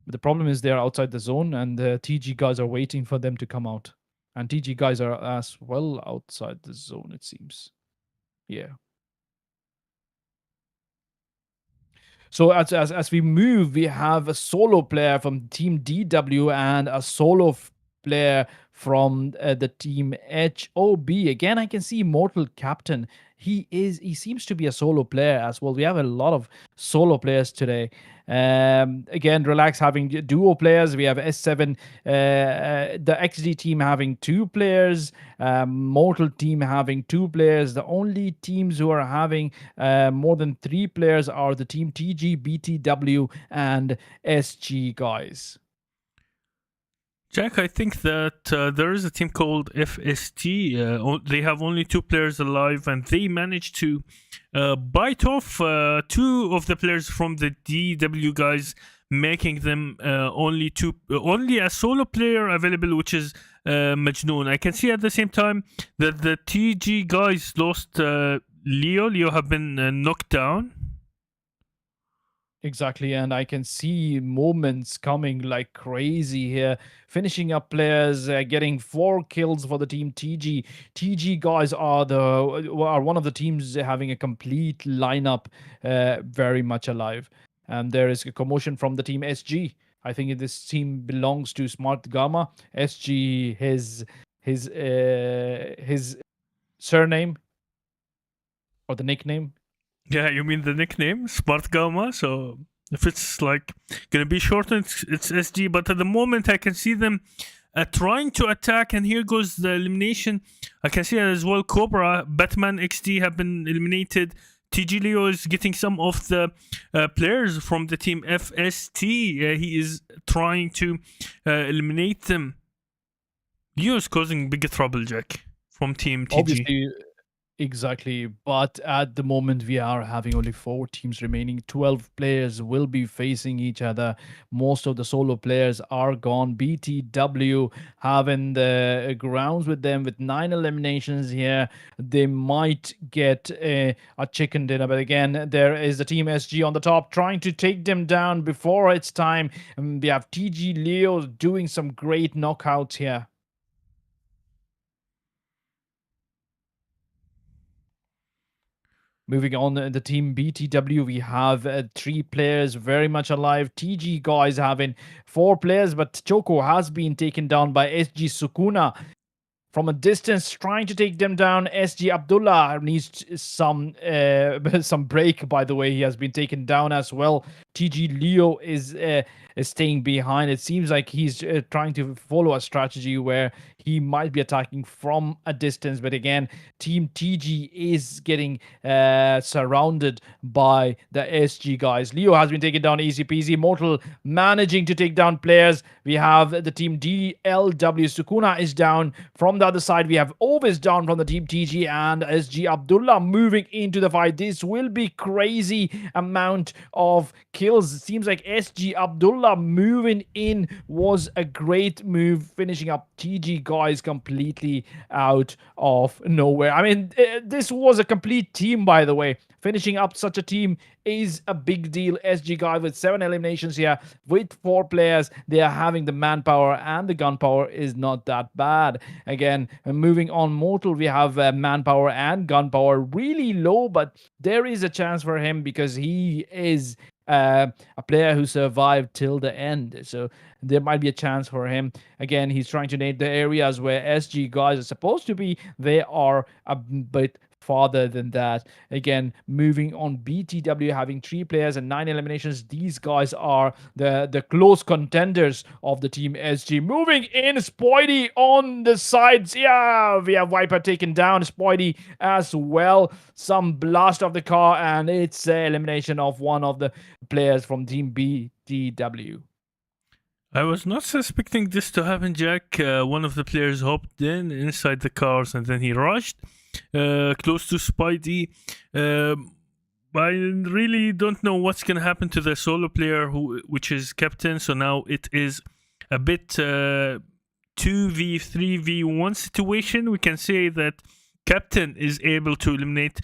But the problem is they're outside the zone, and the TG guys are waiting for them to come out. And TG guys are as well outside the zone, it seems. Yeah. So as we move, we have a solo player from Team DW and a solo player from the Team HOB. Again, I can see Immortal Captain. He seems to be a solo player as well. We have a lot of solo players today. Again, Relax having duo players. We have S7, the XD team having 2 players, Mortal team having 2 players. The only teams who are having more than 3 players are the Team TG, BTW, and SG guys. Jack, I think that there is a team called FST. They have only 2 players alive, and they managed to bite off 2 of the players from the DW guys, making them only a solo player available, which is Majnoon. I can see at the same time that the TG guys lost Leo. Leo have been knocked down. Exactly, and I can see moments coming like crazy here. Finishing up players, getting 4 kills for the Team TG. TG guys are one of the teams having a complete lineup, very much alive. And there is a commotion from the Team SG. I think this team belongs to Smartgama. SG, his surname or the nickname. Yeah, you mean the nickname, Smartgama? So if it's like gonna be shortened, it's SG. But at the moment, I can see them trying to attack, and here goes the elimination. I can see it as well. Cobra, Batman XD have been eliminated. TG Leo is getting some of the players from the team FST. He is trying to eliminate them. Leo is causing big trouble, Jack, from team TG. Obviously. Exactly, but at the moment we are having only 4 teams remaining. 12 players will be facing each other. Most of the solo players are gone. BTW having the grounds with them with 9 eliminations here. They might get a chicken dinner, but again, there is the Team SG on the top trying to take them down before it's time. And we have TG Leo doing some great knockouts here. Moving on, the Team BTW, we have 3 players very much alive. TG guys having 4 players, but Choco has been taken down by SG Sukuna. From a distance, trying to take them down. SG Abdullah needs some break, by the way. He has been taken down as well. TG Leo is staying behind. It seems like he's trying to follow a strategy where he might be attacking from a distance. But again, Team TG is getting surrounded by the SG guys. Leo has been taken down easy peasy. Mortal managing to take down players. We have the Team DLW. Sukuna is down. From the other side, we have Ovis down from the Team TG and SG Abdullah moving into the fight. This will be crazy amount of kills. It seems like SG Abdullah moving in was a great move, finishing up TG guys completely out of nowhere. I mean, this was a complete team, by the way. Finishing up such a team is a big deal. SG guy with 7 eliminations here with 4 players. They are having the manpower, and the gunpower is not that bad. Again, moving on, Mortal, we have manpower and gunpower really low, but there is a chance for him because he is a player who survived till the end. So there might be a chance for him. Again, he's trying to nade the areas where SG guys are supposed to be. They are a bit farther than that. Again, moving on, BTW having 3 players and 9 eliminations. These guys are the close contenders of the Team SG. Moving in, Spoidy on the sides. Yeah, we have Viper taken down. Spoidy as well. Some blast of the car, and it's elimination of one of the players from Team BTW. I was not suspecting this to happen, Jack. One of the players hopped in inside the cars, and then he rushed close to Spidey. I really don't know what's gonna happen to the solo player which is captain. So now it is a bit 2v3v1 situation. We can say that captain is able to eliminate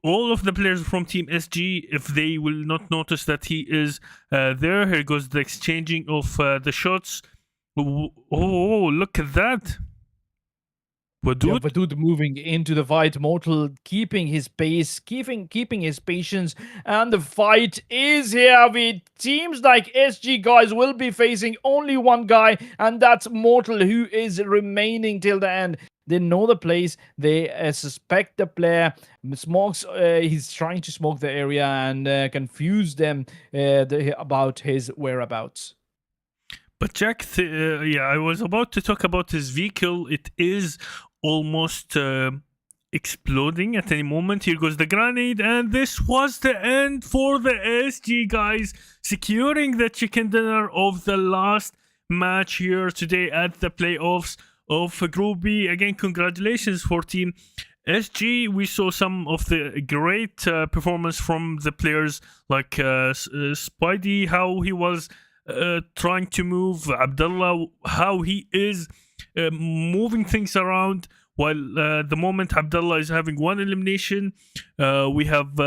all of the players from Team SG if they will not notice that he is there. Here goes the exchanging of the shots. Oh, look at that. Wadud? Wadud moving into the fight, Mortal keeping his pace, keeping his patience, and the fight is here. It seems like SG guys will be facing only one guy, and that's Mortal, who is remaining till the end. They know the place. They suspect the player. Smokes. He's trying to smoke the area and confuse them about his whereabouts. But Jack, yeah, I was about to talk about his vehicle. It is almost exploding at any moment. Here goes the grenade, and this was the end for the SG guys, securing the chicken dinner of the last match here today at the playoffs of Group B. Again, congratulations for Team SG. We saw some of the great performance from the players like Spidey, how he was trying to move, Abdullah, how he is moving things around. While the moment Abdullah is having one elimination, we have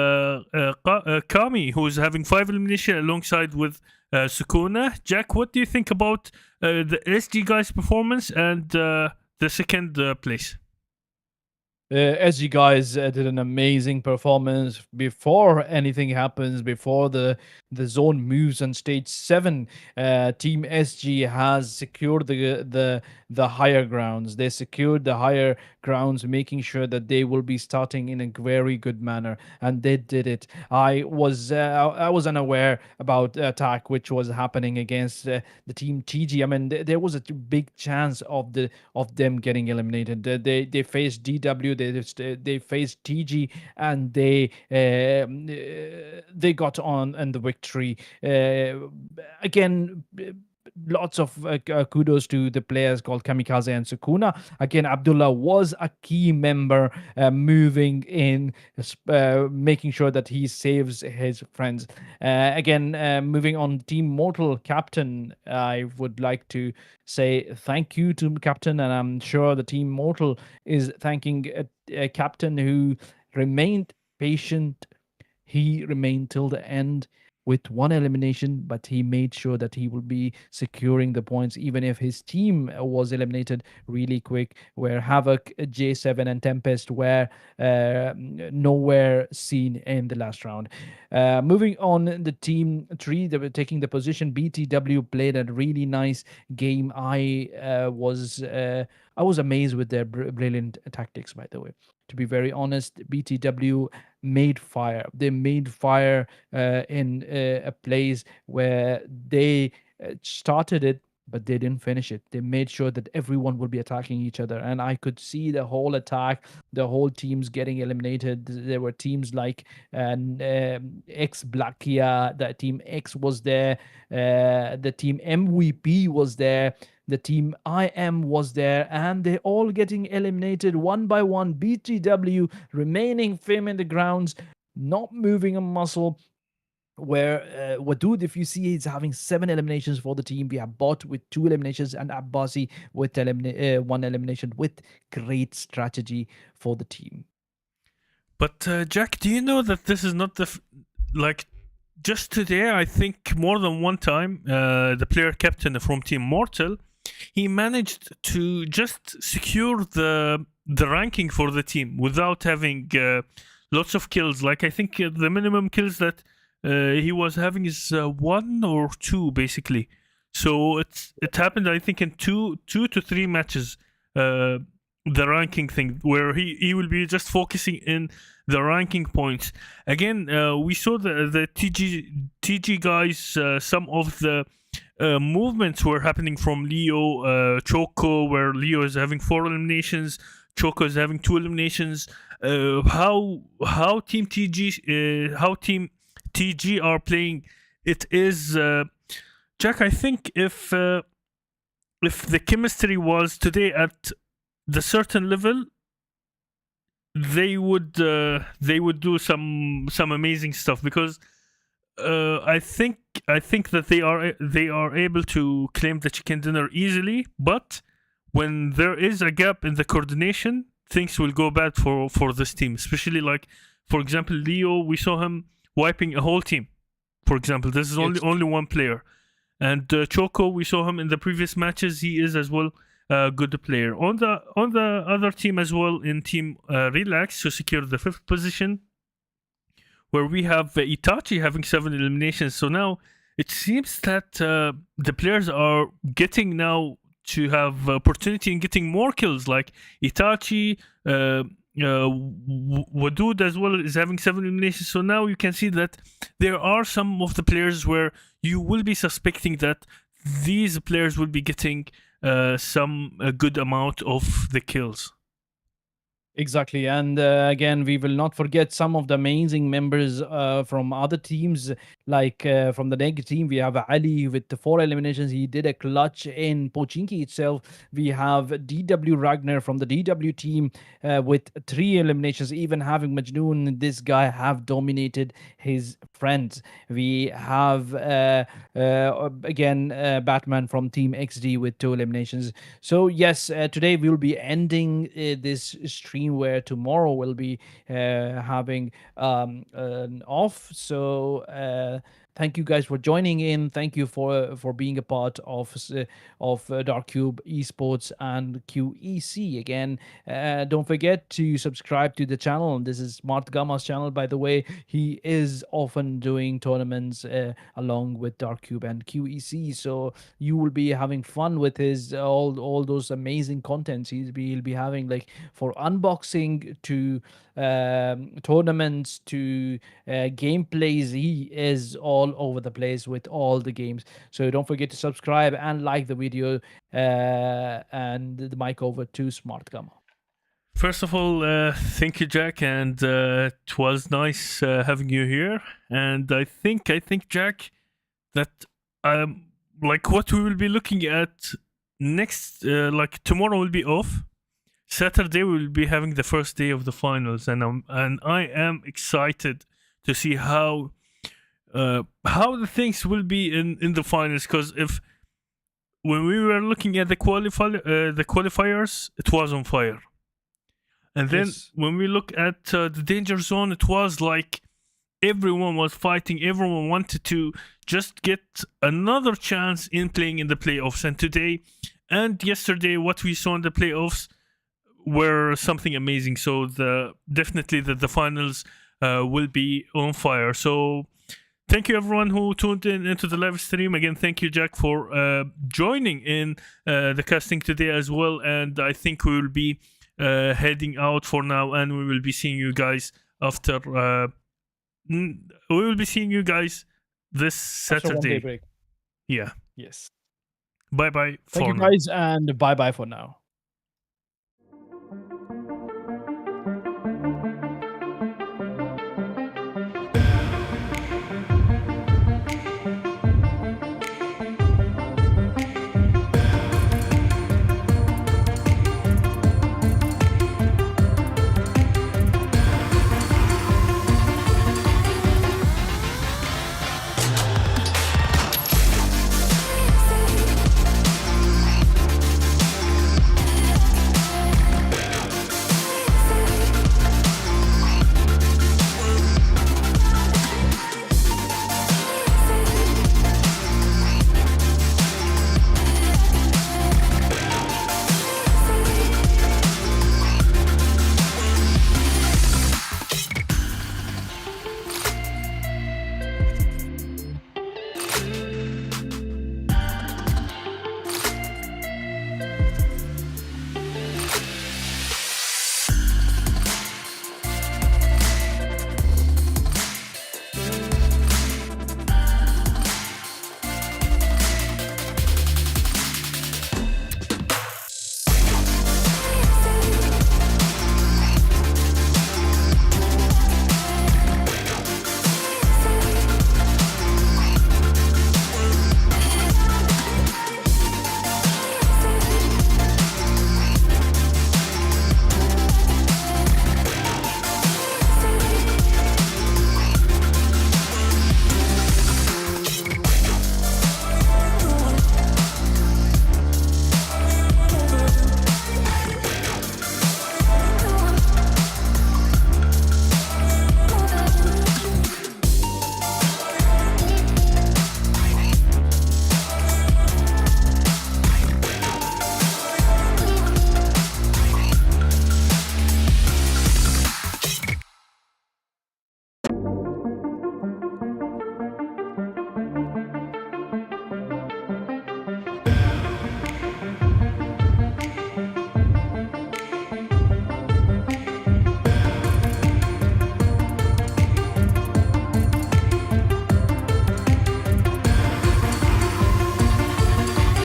Kami, who is having 5 elimination alongside with Sukuna. Jack, what do you think about the SG guys' performance and the second place? SG guys did an amazing performance before anything happens, before the zone moves on stage 7. Team SG has secured the higher grounds. They secured the higher grounds, making sure that they will be starting in a very good manner, and they did it. I was unaware about the attack which was happening against the team TG. I mean, there was a big chance of them getting eliminated. They faced DW, they faced TG, and they got on and the victory. Again, lots of kudos to the players called Kamikaze and Sukuna. Again, Abdullah was a key member, moving in, making sure that he saves his friends. Again, moving on, Team Mortal captain, I would like to say thank you to captain, and I'm sure the Team Mortal is thanking a captain who remained patient. He remained till the end with one elimination, but he made sure that he will be securing the points, even if his team was eliminated really quick, where Havoc, J7, and Tempest were nowhere seen in the last round. Moving on, the team 3, they were taking the position. BTW played a really nice game. I was amazed with their brilliant tactics, by the way. To be very honest, BTW made fire. They made fire in a place where they started it, but they didn't finish it. They made sure that everyone would be attacking each other, and I could see the whole attack, the whole teams getting eliminated. There were teams like X Blackia, the team X was there, the team MVP was there, the team IM was there, and they're all getting eliminated one by one. BTW remaining firm in the grounds, not moving a muscle. Where Wadud, if you see, he's having 7 eliminations for the team. We have Bot with 2 eliminations and Abbasi with 1 elimination, with great strategy for the team. But Jack, do you know that this is not like just today? I think more than one time, the player captain from Team Mortal, he managed to just secure the ranking for the team without having lots of kills. Like I think the minimum kills that he was having is 1 or 2 basically. So it happened, I think, in two to 3 matches. The ranking thing where he will be just focusing in the ranking points. Again, we saw the TG guys. Some of the movements were happening from Leo, Choco, where Leo is having 4 eliminations, Choco is having 2 eliminations. How Team TG are playing, it is Jack. I think if the chemistry was today at the certain level, they would do some amazing stuff, because I think that they are able to claim the chicken dinner easily, but when there is a gap in the coordination, things will go bad for this team. Especially, like, for example, Leo, we saw him wiping a whole team. For example, this is only one player, and Choco, we saw him in the previous matches. He is as well a good player. On the other team as well, in team Relax, who secured the 5th position, where we have Itachi having 7 eliminations. So now it seems that the players are getting now to have opportunity in getting more kills. Like Itachi, Wadud as well is having 7 eliminations. So now you can see that there are some of the players where you will be suspecting that these players will be getting some good amount of the kills. Exactly. And again, we will not forget some of the amazing members from other teams. Like from the Neg team, we have Ali with the 4 eliminations. He did a clutch in Pochinki itself. We have DW Ragnar from the DW team with 3 eliminations, even having Majnoon. This guy have dominated his friends. We have again Batman from Team XD with 2 eliminations. So yes, today we will be ending this stream, where tomorrow we'll be having an off. So thank you guys for joining in. Thank you for being a part of DarkCube Esports and QEC. Again, don't forget to subscribe to the channel. This is Smartgama's channel, by the way. He is often doing tournaments along with DarkCube and QEC, so you will be having fun with his all those amazing contents. He'll be having, like, for unboxing to tournaments to gameplays. He is all over the place with all the games. So don't forget to subscribe and like the video. And the mic over to Smartgama. First of all, thank you, Jack, and it was nice having you here. And I think Jack, that like what we will be looking at next, like tomorrow will be off. Saturday we will be having the first day of the finals, and I am excited to see how the things will be in the finals. Because when we were looking at the qualifiers, it was on fire, and then when we look at the danger zone, it was like everyone was fighting. Everyone wanted to just get another chance in playing in the playoffs. And today and yesterday, what we saw in the playoffs were something amazing. So definitely the finals will be on fire. So thank you everyone who tuned into the live stream. Again, thank you, Jack, for joining in the casting today as well. And I think we will be heading out for now, and we will be seeing you guys after we will be seeing you guys this Saturday. Break. Yeah. Yes. Bye bye. Thank you guys, and bye bye for now.